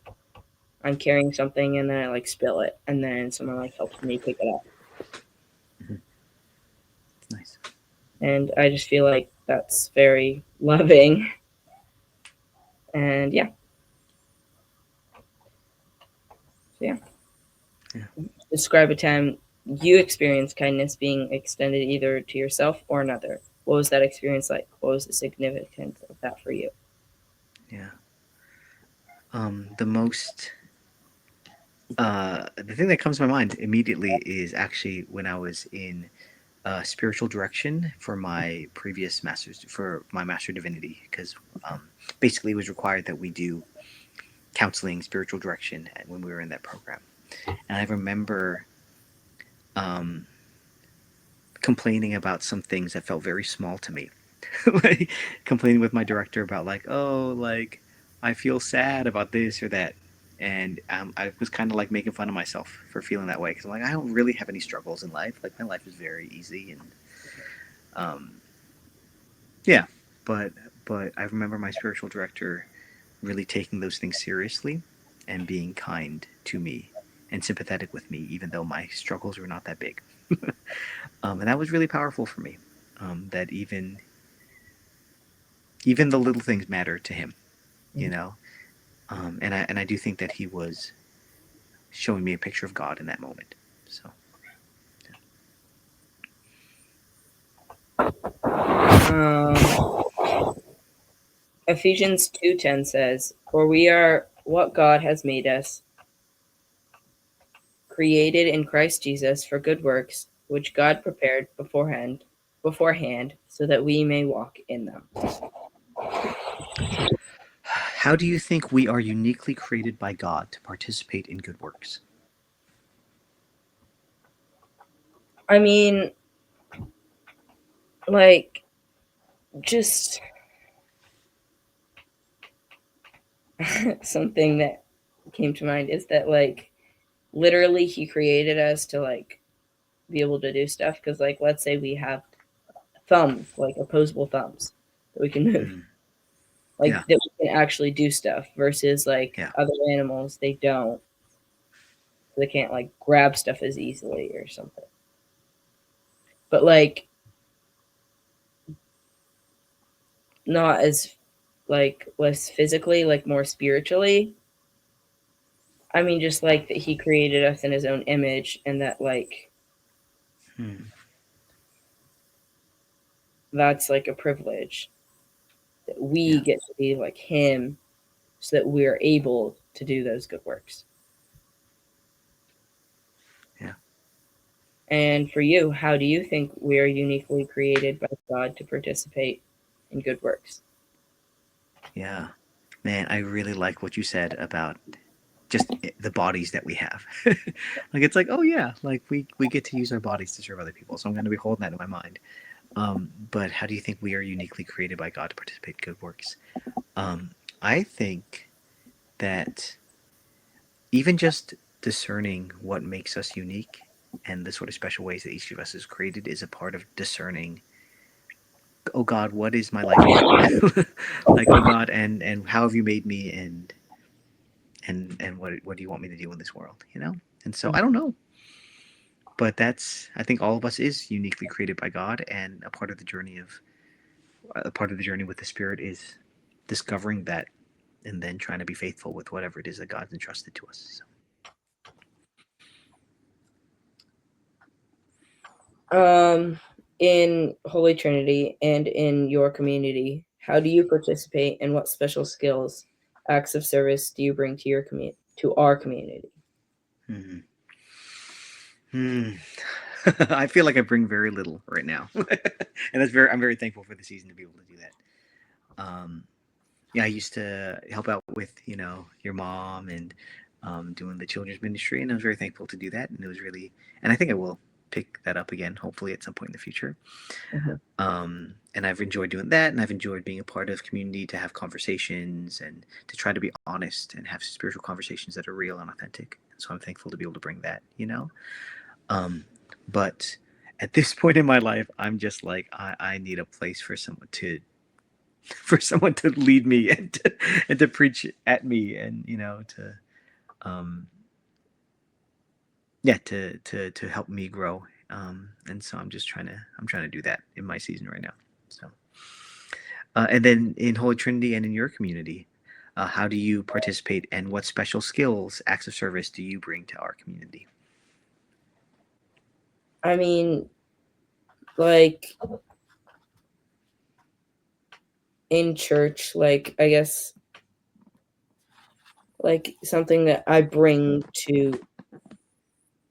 I'm carrying something and then I like spill it, and then someone like helps me pick it up, Mm-hmm. Nice. and I just feel like that's very loving. And yeah, so yeah. Yeah. Describe a time you experienced kindness being extended either to yourself or another. What was that experience like? What was the significance of that for you? Yeah. The most the thing that comes to my mind immediately is actually when I was in spiritual direction for my master divinity, because basically it was required that we do counseling, spiritual direction when we were in that program. And I remember um, complaining about some things that felt very small to me. Like complaining with my director about like, oh, like I feel sad about this or that, and I was kind of like making fun of myself for feeling that way, because I'm like, I don't really have any struggles in life. Like my life is very easy, and um, yeah, but I remember my spiritual director really taking those things seriously and being kind to me and sympathetic with me, even though my struggles were not that big. And that was really powerful for me. That even the little things matter to him, you know. And I do think that he was showing me a picture of God in that moment. So Ephesians 2:10 says, "For we are what God has made us, created in Christ Jesus for good works, which God prepared beforehand, so that we may walk in them." how do you think we are uniquely created by God to participate in good works? I mean, like, just something that came to mind is that, like, literally he created us to, like, be able to do stuff. Because, like, let's say we have thumbs, like opposable thumbs that we can move, Hmm. like Yeah, that we can actually do stuff, versus like yeah, other animals, they don't. They can't like grab stuff as easily or something. But like not as like less physically, like more spiritually. I mean, just like that he created us in his own image, and that like hmm. that's like a privilege that we Yeah, get to be like him, so that we're able to do those good works. yeah, And for you, how do you think we are uniquely created by God to participate in good works? yeah. Man, I really like what you said about just the bodies that we have. Like it's like, oh yeah, like we get to use our bodies to serve other people. So I'm going to be holding that in my mind. But how do you think we are uniquely created by God to participate in good works? Um, I think that even just discerning what makes us unique and the sort of special ways that each of us is created is a part of discerning, oh God, what is my life about? Like, oh God, and how have you made me, and what do you want me to do in this world, you know? And so I don't know, but that's, I think all of us is uniquely created by God, and a part of the journey with the Spirit is discovering that, and then trying to be faithful with whatever it is that God's entrusted to us. So. In Holy Trinity and in your community, how do you participate, and what special skills, acts of service do you bring to our community? Hmm. Hmm. I feel like I bring very little right now, and I'm very thankful for the season to be able to do that. Yeah, I used to help out with your mom and doing the children's ministry, and I was very thankful to do that, and it was really, and I think I will pick that up again, hopefully at some point in the future. Mhm. And I've enjoyed doing that, and I've enjoyed being a part of community to have conversations and to try to be honest and have spiritual conversations that are real and authentic. So I'm thankful to be able to bring that. Um, but at this point in my life, I'm just like I need a place for someone to lead me and to preach at me, and to um, yeah, to help me grow. And so I'm trying to do that in my season right now. So and then in Holy Trinity and in your community, how do you participate, and what special skills, acts of service do you bring to our community? I mean, like in church, like I guess like something that I bring to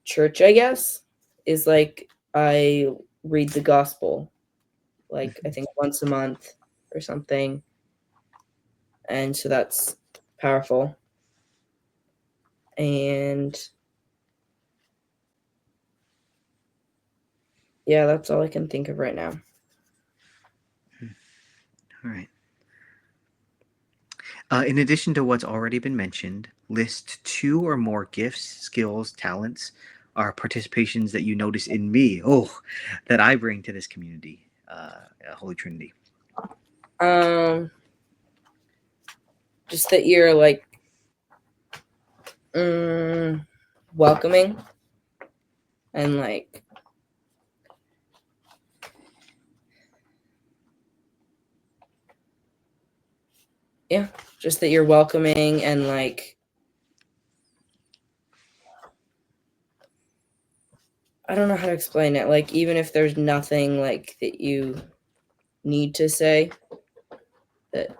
church, I guess, is like I read the gospel, like I think once a month or something. And so that's powerful. And yeah, that's all I can think of right now. All right. In addition to what's already been mentioned, list 2 or more gifts, skills, talents, or participations that you notice in me, that I bring to this community, Holy Trinity. Just that you're like welcoming and like just that you're welcoming and like I don't know how to explain it. Like even if there's nothing like that you need to say, that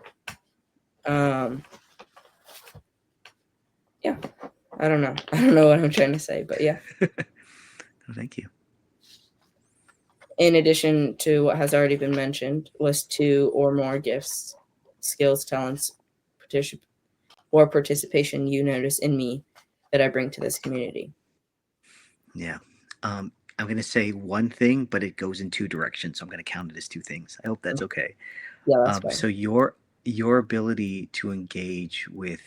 yeah, I don't know what I'm trying to say, but yeah. Thank you. In addition to what has already been mentioned, list 2 or more gifts, skills, talents, participation you notice in me that I bring to this community. Yeah. I'm going to say one thing, but it goes in 2 directions. So I'm going to count it as 2 things. I hope that's okay. Yeah, that's fine. So your ability to engage with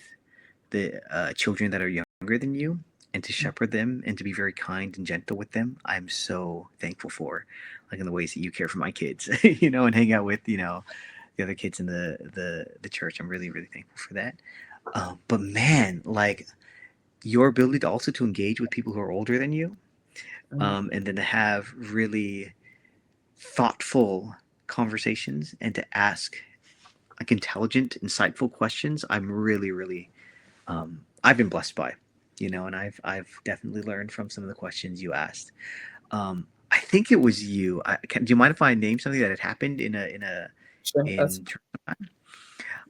the children that are younger than you and to shepherd them and to be very kind and gentle with them, I'm so thankful for, like in the ways that you care for my kids, and hang out with, the other kids in the church. I'm really, really thankful for that. But man, like your ability to also to engage with people who are older than you, and then to have really thoughtful conversations and to ask like intelligent, insightful questions, I'm really, really I've been blessed by, and I've definitely learned from some of the questions you asked. I think it was you. Do you mind if I name something that had happened Sure, in?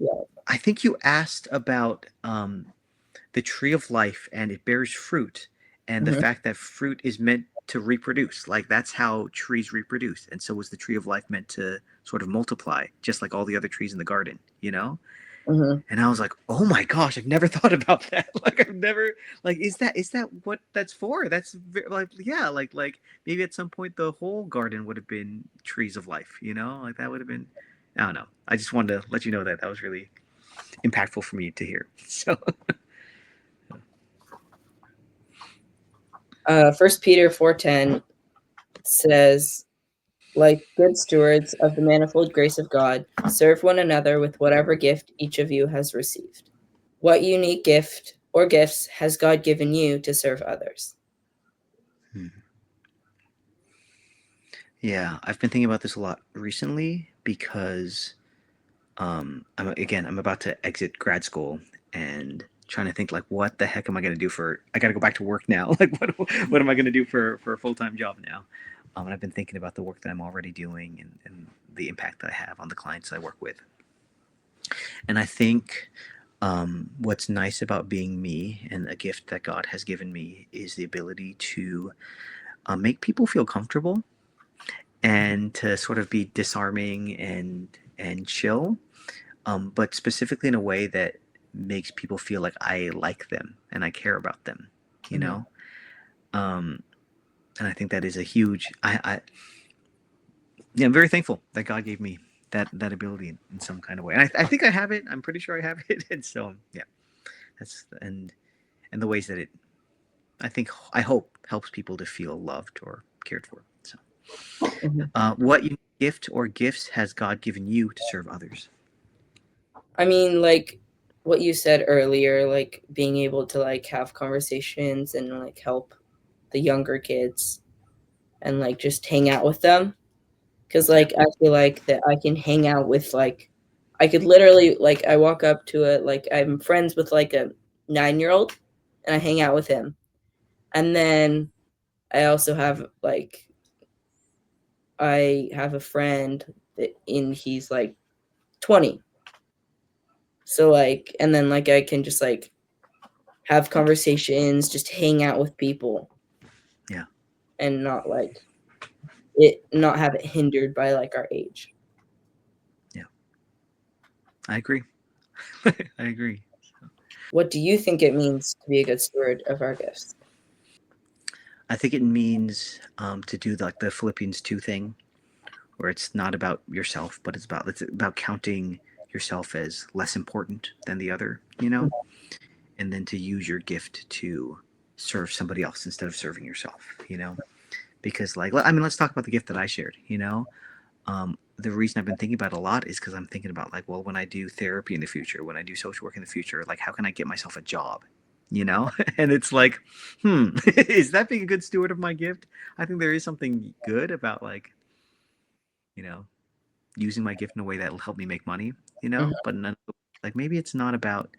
yeah. I think you asked about the tree of life and it bears fruit, and the fact that fruit is meant to reproduce. Like that's how trees reproduce, and so was the tree of life meant to sort of multiply, just like all the other trees in the garden. And I was like, oh my gosh, I've never thought about that. Like I've never like is that what that's for? That's like yeah, like maybe at some point the whole garden would have been trees of life. Like that would have been I don't know. I just wanted to let you know that was really impactful for me to hear. So 1 Peter 4:10 says, like good stewards of the manifold grace of God, serve one another with whatever gift each of you has received. What unique gift or gifts has God given you to serve others? yeah, I've been thinking about this a lot recently because I'm about to exit grad school and trying to think like what the heck am I going to do I got to go back to work now. Like what am I going to do for a full-time job now? And I've been thinking about the work that I'm already doing and the impact that I have on the clients I work with. And I think what's nice about being me and a gift that God has given me is the ability to make people feel comfortable and to sort of be disarming and chill, but specifically in a way that makes people feel like I like them and I care about them, you know. And I think that is a huge. Yeah, I'm very thankful that God gave me that ability in some kind of way, and I think I have it. I'm pretty sure I have it, and so yeah, that's and the ways that it, I hope helps people to feel loved or cared for. So, what unique gift or gifts has God given you to serve others? I mean, like what you said earlier, like being able to like have conversations and like help the younger kids and like just hang out with them. Cause like I feel like that I can hang out with like I could literally like I walk up to it like I'm friends with like a 9-year-old and I hang out with him. And then I also have like I have a friend that he's like 20. So like and then like I can just like have conversations, just hang out with people. Yeah. And not like it not have it hindered by like our age. Yeah, I agree. I agree. What do you think it means to be a good steward of our gifts? I think it means to do like the Philippians 2 thing, where it's not about yourself, but it's about counting yourself as less important than the other, and then to use your gift to serve somebody else instead of serving yourself. Because like I mean, let's talk about the gift that I shared. The reason I've been thinking about it a lot is because I'm thinking about like, well, when I do therapy in the future, when I do social work in the future, like how can I get myself a job? And it's like, is that being a good steward of my gift? I think there is something good about like, you know, using my gift in a way that will help me make money. But like maybe it's not about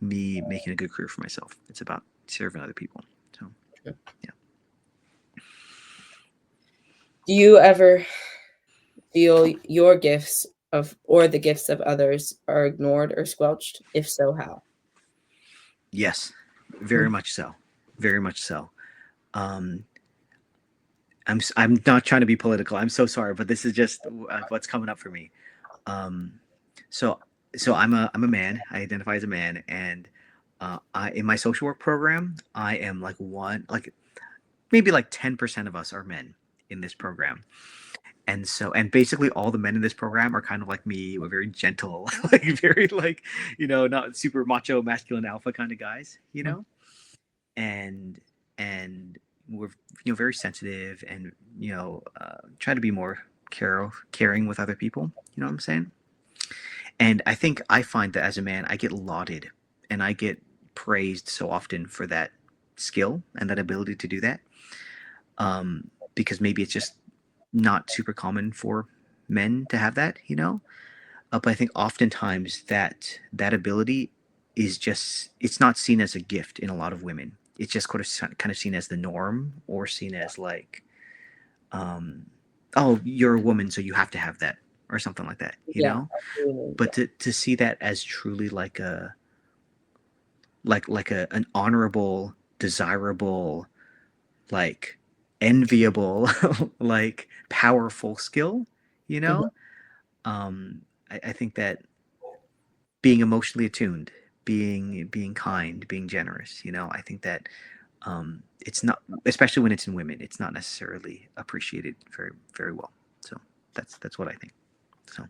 me making a good career for myself. It's about serving other people. So yeah. Do you ever feel your gifts of or the gifts of others are ignored or squelched? If so, how? Yes, very much so. Very much so. Um, I'm not trying to be political. I'm so sorry, but this is just what's coming up for me. Um, so so I'm a man. I identify as a man, and in my social work program, I am like maybe like 10% of us are men in this program. And basically all the men in this program are kind of like me. We're very gentle, like very like, not super macho masculine alpha kind of guys. And we're very sensitive and try to be more caring with other people. You know what I'm saying? And I think I find that as a man, I get lauded and I get praised so often for that skill and that ability to do that. Because maybe it's just not super common for men to have that. But I think oftentimes that ability is just it's not seen as a gift in a lot of women. It's just kind of seen as the norm or seen as like, um, oh, you're a woman, so you have to have that or something like that. You Yeah, know, absolutely. but to see that as truly like an honorable, desirable, like enviable, like powerful skill. You Mhm. know, I think that being emotionally attuned, being kind, being generous. I think that it's not, especially when it's in women, it's not necessarily appreciated very very well. So that's what I think. So,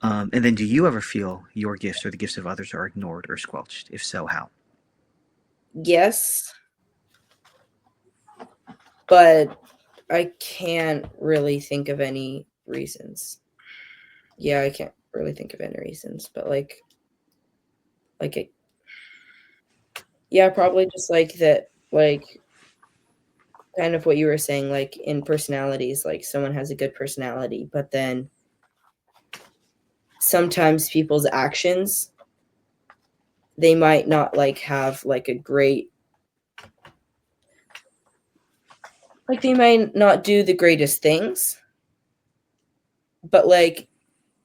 and then, do you ever feel your gifts or the gifts of others are ignored or squelched? If so, how? Yes, but I can't really think of any reasons. Yeah, I can't really think of any reasons, but it, yeah, probably just like that, like kind of what you were saying, like in personalities, like someone has a good personality, but then sometimes people's actions, they might not like have like a great, like they might not do the greatest things, but like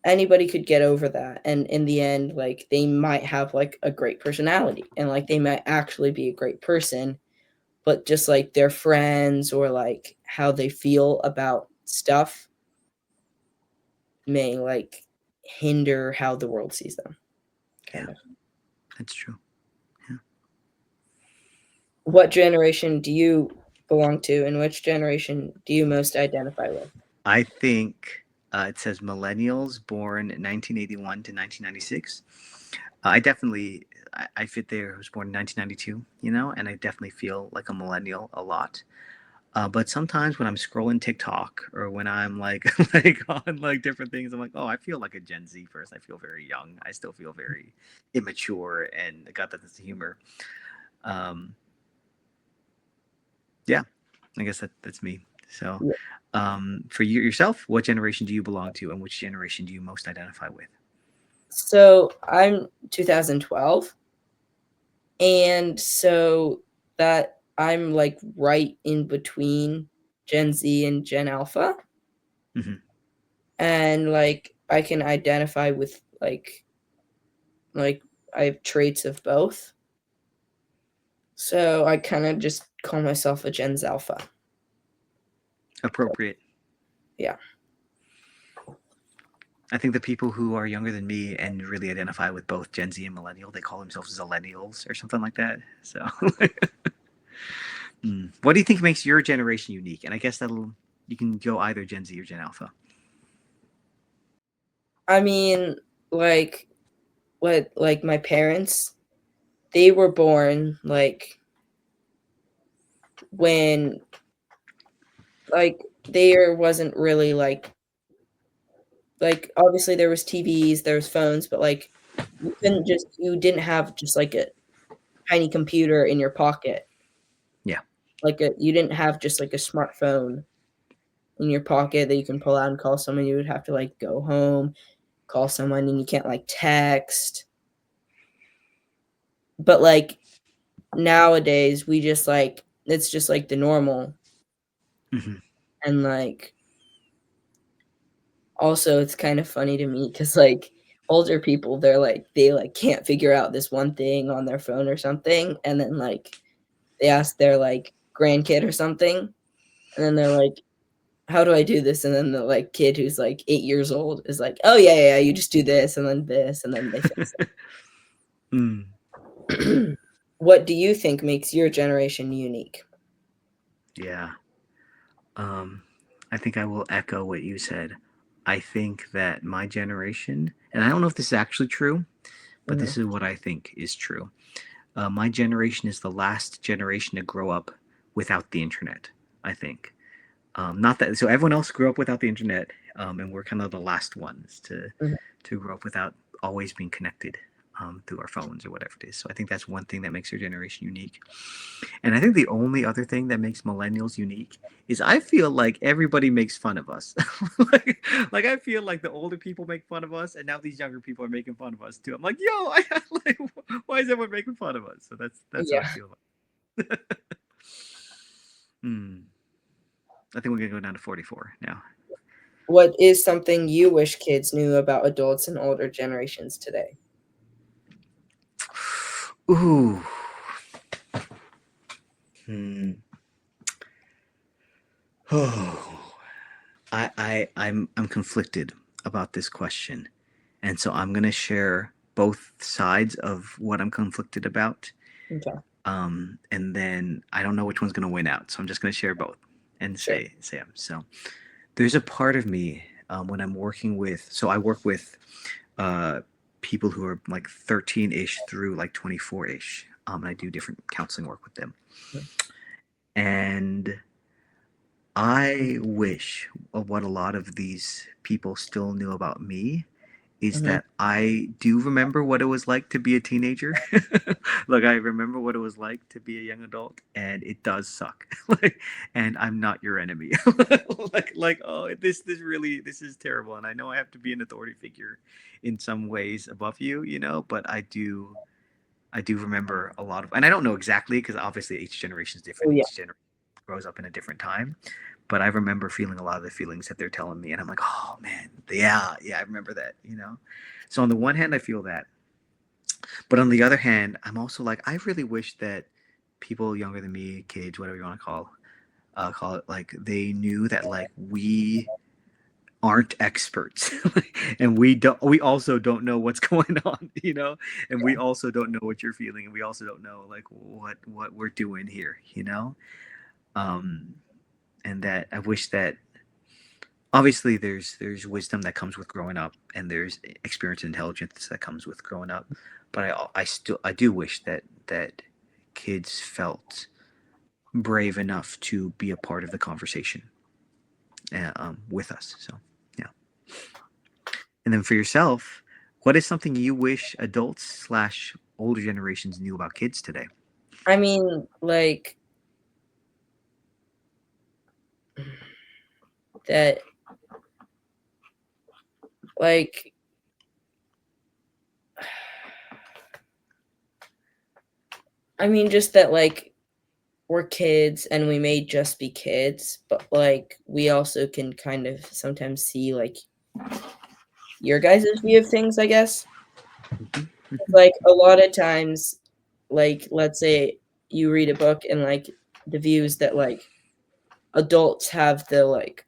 anybody could get over that, and in the end like they might have like a great personality and like they might actually be a great person, but just like their friends or like how they feel about stuff may like hinder how the world sees them, Yeah, kind of. that's true. Yeah. What generation do you belong to, and which generation do you most identify with? I think it says millennials born 1981 to 1996. I definitely I fit there. I was born in 1992, and I definitely feel like a millennial a lot. But sometimes when I'm scrolling TikTok or when I'm like like on like different things, I'm like, oh, I feel like a Gen Z first. I feel very young. I still feel very immature and got that sense of humor. Um, yeah, I guess that's me. So, Yeah. for yourself, what generation do you belong to, and which generation do you most identify with? So I'm 2012, and so that I'm like right in between Gen Z and Gen Alpha, Hmm. and like I can identify with like I have traits of both. So I kind of just call myself a Gen Alpha. Appropriate. Yeah. I think the people who are younger than me and really identify with both Gen Z and millennial, they call themselves Zillennials or something like that. So, what do you think makes your generation unique? And I guess that'll you can go either Gen Z or Gen Alpha. I mean, like what like my parents, they were born like when like there wasn't really like obviously there was TVs, there was phones, but like you didn't have just like a tiny computer in your pocket. Yeah. You didn't have just like a smartphone in your pocket that you can pull out and call someone. You would have to like go home, call someone, and you can't like text. But like nowadays we just like it's just like the normal. Hmm. And like also it's kind of funny to me because like older people they like can't figure out this one thing on their phone or something, and then like they ask their like grandkid or something, and then they're like, how do I do this? And then the like kid who's like 8 years old is like, oh yeah, yeah, you just do this and then they fix Mm, it. What do you think makes your generation unique? yeah. I think I will echo what you said. I think that my generation, and I don't know if this is actually true, but Mhm. this is what I think is true. My generation is the last generation to grow up without the internet, I think. Not that so everyone else grew up without the internet, and we're kind of the last ones Mhm. to grow up without always being connected through our phones or whatever it is. So I think that's one thing that makes our generation unique. And I think the only other thing that makes millennials unique is I feel like everybody makes fun of us. like I feel like the older people make fun of us, and now these younger people are making fun of us too. I'm like, yo, like, why is everyone making fun of us? So that's how I Yeah. feel. Hmm. I think we're gonna go down to 44 now. What is something you wish kids knew about adults and older generations today? Ooh. Hmm. Oh. I'm conflicted about this question, and so I'm gonna share both sides of what I'm conflicted about. Okay. And then I don't know which one's gonna win out, so I'm just gonna share both and Sure. say them. So there's a part of me when I'm working with. So I work with uh, people who are like 13-ish through like 24-ish. And I do different counseling work with them, and I wish what a lot of these people still knew about me is Mhm. that I do remember what it was like to be a teenager. Like I remember what it was like to be a young adult, and it does suck. Like, and I'm not your enemy. Like oh, this is terrible, and I know I have to be an authority figure in some ways above you, but I do remember a lot of, and I don't know exactly because obviously each generation is Oh different. yeah. Each generation grows up in a different time, but I remember feeling a lot of the feelings that they're telling me, and I'm like, oh man, yeah, I remember that. So on the one hand, I feel that, but on the other hand, I'm also like, I really wish that people younger than me, kids, whatever you want to call it, like they knew that like we aren't experts and we also don't know what's going on, and we also don't know what you're feeling, and we also don't know like what we're doing here. um and that I wish that obviously there's wisdom that comes with growing up, and there's experience and intelligence that comes with growing up, but I do wish that kids felt brave enough to be a part of the conversation with us. So yeah. And then for yourself, what is something you wish adults slash older generations knew about kids today? I mean, that, like, I mean, just that, like, we're kids and we may just be kids, but like, we also can kind of sometimes see like your guys' view of things, I guess. Like, a lot of times, like, let's say you read a book and like the views that like adults have the like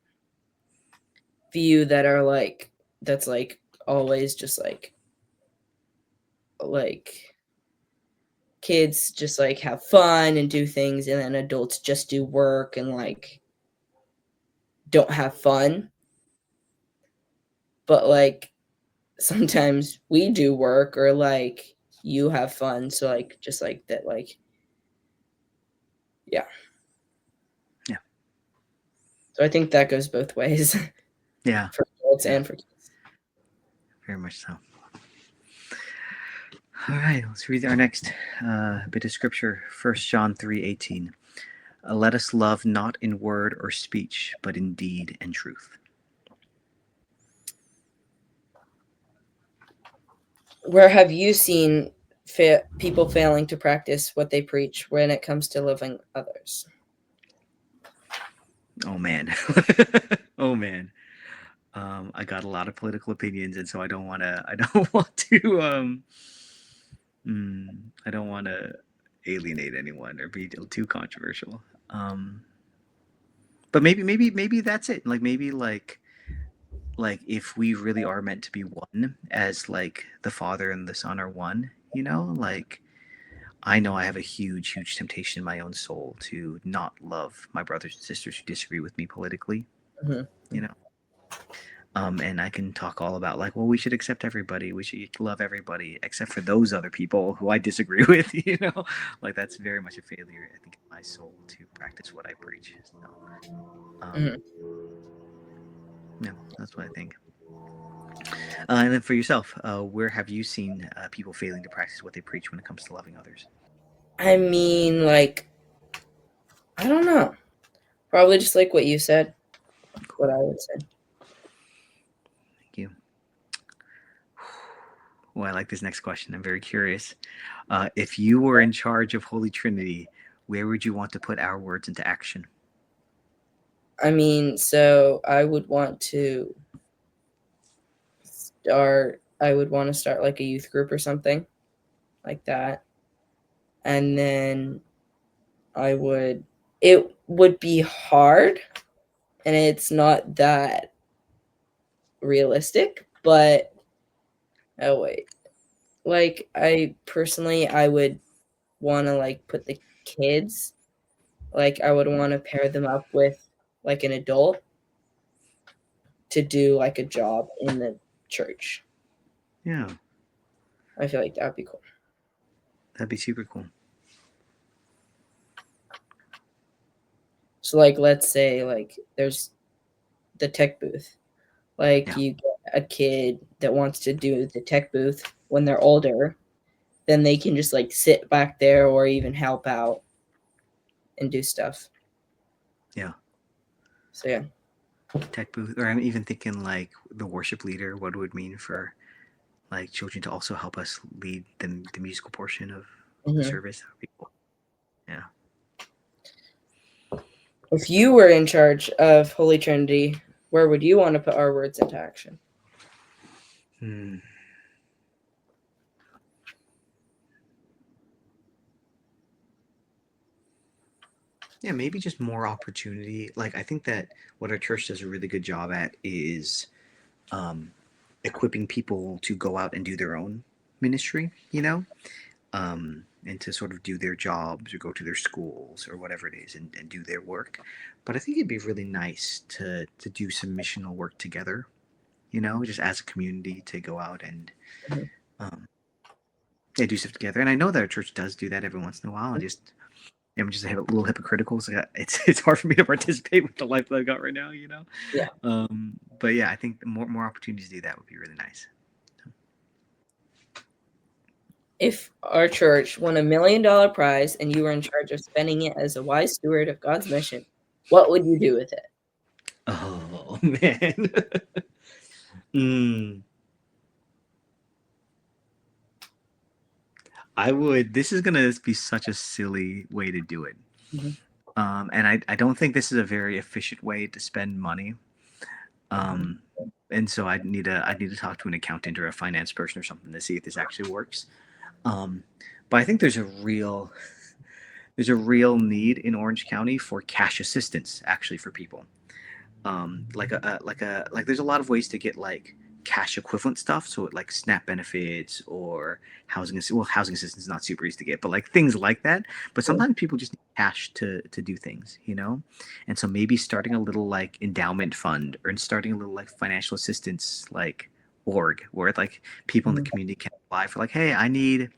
view that are like that's like always just like kids just like have fun and do things, and then adults just do work and like don't have fun. But like sometimes we do work or like you have fun, so like just like that, like yeah. Yeah. So I think that goes both ways Yeah. for adults Yeah. and for kids. Very much so. All right, let's read our next bit of scripture. 1 John 3:18. Let us love not in word or speech, but in deed and truth. Where have you seen people failing to practice what they preach when it comes to loving others? Oh man. Oh man. I got a lot of political opinions, and so I don't want to. I don't want to. I don't want to alienate anyone or be too controversial. But maybe that's it. Like maybe like if we really are meant to be one, as like the Father and the Son are one, like I know I have a huge temptation in my own soul to not love my brothers and sisters who disagree with me politically, Mm-hmm. you know. And I can talk all about like, well, we should accept everybody, we should love everybody, except for those other people who I disagree with, Like that's very much a failure, I think, in my soul to practice what I preach. So, Mm-hmm. yeah, that's what I think. And then for yourself, where have you seen people failing to practice what they preach when it comes to loving others? I mean, like, I don't know. Probably just like what you said, what Cool. I would say. Thank you. Well, I like this next question. I'm very curious. If you were in charge of Holy Trinity, where would you want to put our words into action? I mean, so I would want to start like a youth group or something like that. And then it would be hard and it's not that realistic, but oh wait. Like I would want to like put the kids, like I would want to pair them up with like an adult to do like a job in the church. Yeah, I feel like that'd be cool. that'd be super cool. So like let's say like there's the tech booth. Like Yeah, you get a kid that wants to do the tech booth when they're older, then they can just like sit back there or even help out and do stuff. yeah. So yeah. Tech booth, or I'm even thinking like the worship leader. What it would mean for like children to also help us lead the musical portion of the Mm-hmm. service. That would be cool. Yeah. If you were in charge of Holy Trinity, where would you want to put our words into action? Hmm. Yeah, maybe just more opportunity. Like I think that what our church does a really good job at is um, equipping people to go out and do their own ministry, and to sort of do their jobs or go to their schools or whatever it is and do their work. But I think it'd be really nice to do some missional work together, just as a community to go out and Mm-hmm. um, yeah, do stuff together. And I know that our church does do that every once in a while. I'm just a little hypocritical. So it's hard for me to participate with the life that I've got right now. Yeah. But yeah, I think more opportunities to do that would be really nice. If our church won $1 million prize and you were in charge of spending it as a wise steward of God's mission, what would you do with it? Oh man. mm, I would. This is gonna be such a silly way to do it. Mm-hmm. And I don't think this is a very efficient way to spend money. Um, and so I'd need to talk to an accountant or a finance person or something to see if this actually works. Um, but I think there's a real need in Orange County for cash assistance, actually, for people. Like there's a lot of ways to get like cash equivalent stuff, so like SNAP benefits or housing assistance is not super easy to get, but like things like that. But sometimes people just need cash to do things, you know. And so maybe starting a little like endowment fund, or starting a little like financial assistance like org, where like people in the community can apply for, like, hey, I need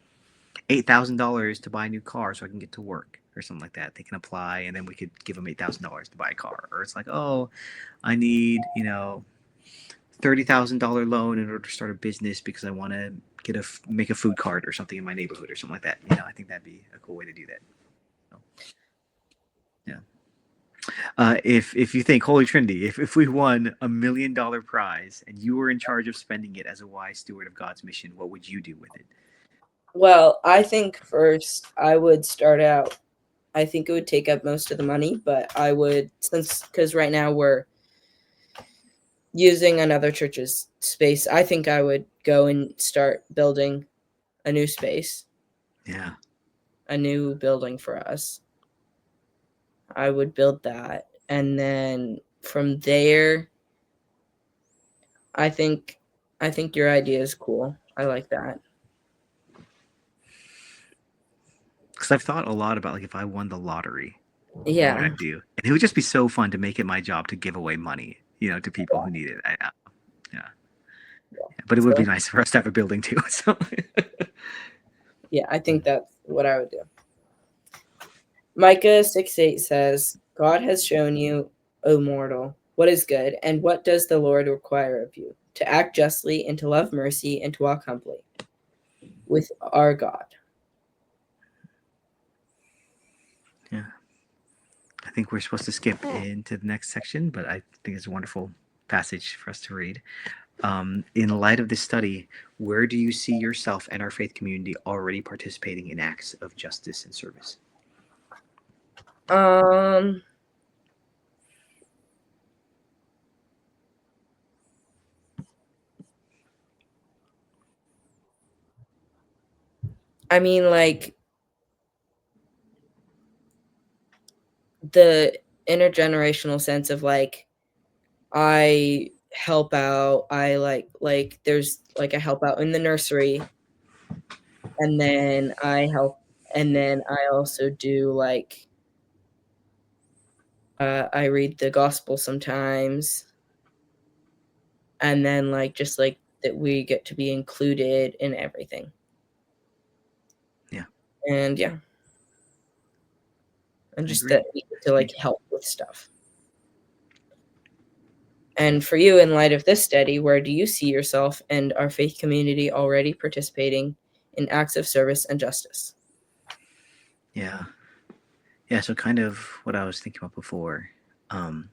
$8,000 to buy a new car so I can get to work, or something like that. They can apply, and then we could give them $8,000 to buy a car. Or it's like, oh, I need, $30,000 loan in order to start a business because I want to make a food cart or something in my neighborhood or something like that. I think that'd be a cool way to do that. So, yeah. If you think, Holy Trinity, if we won $1 million prize and you were in charge of spending it as a wise steward of God's mission, what would you do with it? Well, I think first I would start out. I think it would take up most of the money, but I would, because right now we're using another church's space, I think I would go and start building a new space. Yeah. A new building for us. I would build that. And then from there, I think your idea is cool. I like that. Because I've thought a lot about, like, if I won the lottery, what would I Yeah. do? And it would just be so fun to make it my job to give away money, to people who need it. Yeah. But it would be So, nice for us to have a building too. So yeah, I think that's what I would do. Micah 6:8 says, God has shown you, O mortal, what is good, and what does the Lord require of you? To act justly, and to love mercy, and to walk humbly with our God. yeah, I think we're supposed to skip into the next section, but I think it's a wonderful passage for us to read. In light of this study, where do you see yourself and our faith community already participating in acts of justice and service? I mean, like, the intergenerational sense of, like, I help out. I there's like I help out in the nursery, and then I also do like I read the gospel sometimes, and then just like that we get to be included in everything. Yeah, And yeah, and I just agree. that we get to like help with stuff. And for you, in light of this study, where do you see yourself and our faith community already participating in acts of service and justice? Yeah. Yeah, so kind of what I was thinking about before. Um,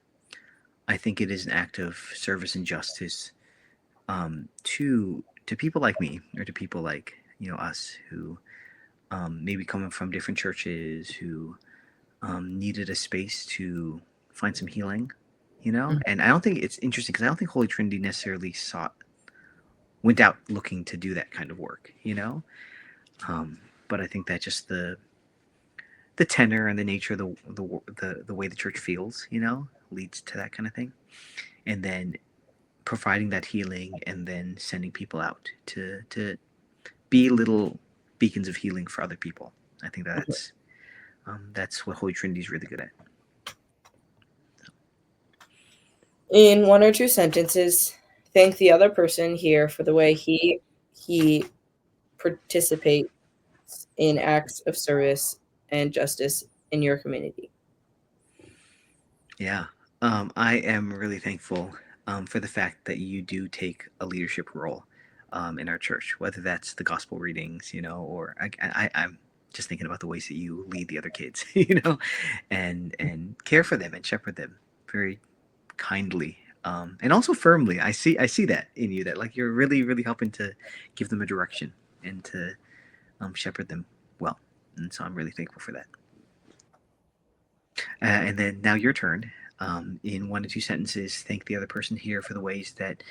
I think it is an act of service and justice, to people like me, or to people like us, who maybe coming from different churches, who needed a space to find some healing. Mhm. And I don't think it's interesting, because I don't think Holy Trinity necessarily went out looking to do that kind of work. But I think that just the tenor and the nature of the way the church feels, leads to that kind of thing. And then providing that healing, and then sending people out to be little beacons of healing for other people. I think that's what Holy Trinity is really good at. In one or two sentences, thank the other person here for the way he participates in acts of service and justice in your community. Yeah. I am really thankful for the fact that you do take a leadership role in our church, whether that's the gospel readings, or I'm just thinking about the ways that you lead the other kids, and care for them and shepherd them very kindly, and also firmly. I see that in you, that like you're really, really helping to give them a direction, and to shepherd them well. And so I'm really thankful for that. And then now your turn. In one to two sentences, thank the other person here for the ways that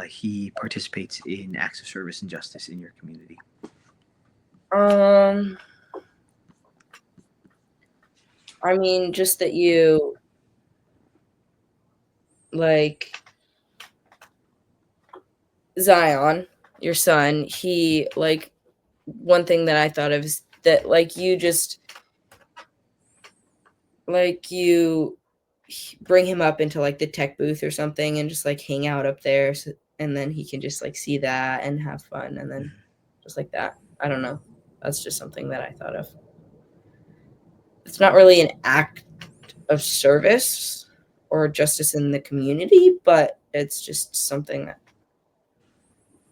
he participates in acts of service and justice in your community. Um I mean, just that you like Zion, your son, he like one thing that I thought of is that like you just like you bring him up into like the tech booth or something and just like hang out up there and then he can just like see that and have fun and then just like that. I don't know. That's just something that I thought of. It's not really an act of service or justice in the community, but it's just something that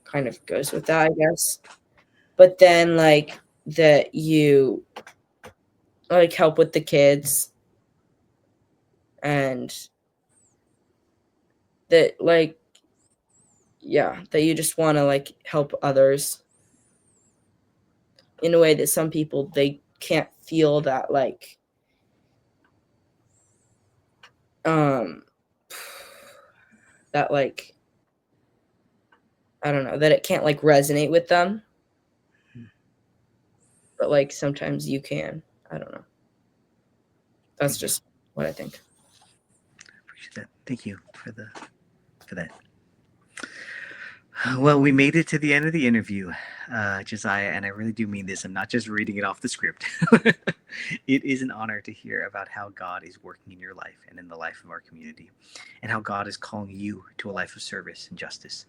kind of goes with that, I guess. But then like that you like help with the kids and that like yeah, that you just want to like help others in a way that some people they can't feel that like um that like I don't know, that it can't like resonate with them, but like sometimes you can. I don't know. That's Thank you. just what I think. Appreciate that. Thank you for that. Well, we made it to the end of the interview, Josiah, and I really do mean this. I'm not just reading it off the script. It is an honor to hear about how God is working in your life and in the life of our community, and how God is calling you to a life of service and justice.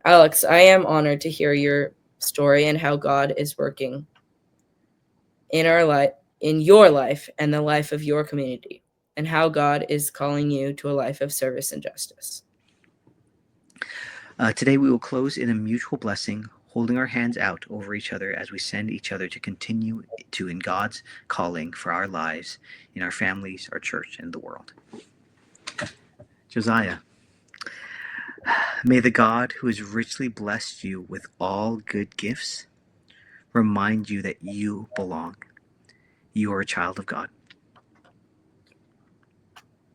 Alex, I am honored to hear your story and how God is working in our life, in your life and the life of your community, and how God is calling you to a life of service and justice. Today, we will close in a mutual blessing, holding our hands out over each other as we send each other to continue to in God's calling for our lives, in our families, our church, and the world. Josiah, may the God who has richly blessed you with all good gifts remind you that you belong. You are a child of God.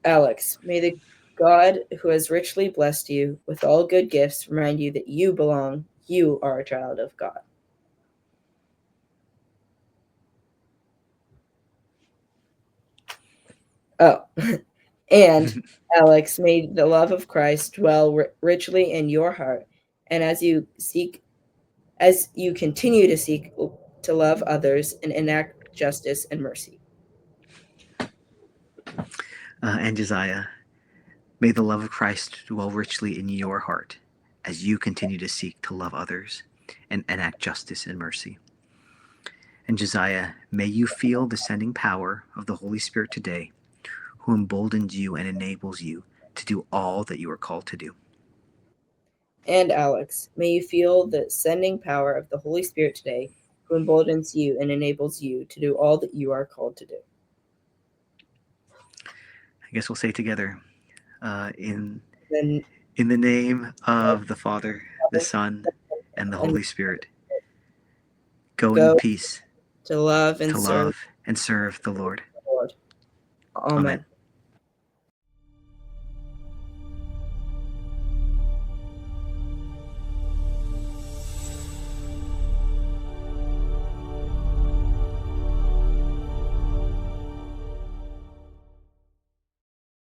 Alex, may the God who has richly blessed you with all good gifts remind you that you belong. You are a child of God. Oh, and Alex, may the love of Christ dwell richly in your heart, and as you continue to seek to love others and enact justice and mercy. And Josiah, may the love of Christ dwell richly in your heart as you continue to seek to love others and enact justice and mercy. And Josiah, may you feel the sending power of the Holy Spirit today, who emboldens you and enables you to do all that you are called to do. And Alex, may you feel the sending power of the Holy Spirit today, who emboldens you and enables you to do all that you are called to do. I guess we'll say together, Then in the name of the Father, the Son, and the and Holy Spirit, go in go peace to love and to serve love and serve the Lord. the Lord. Amen. Amen.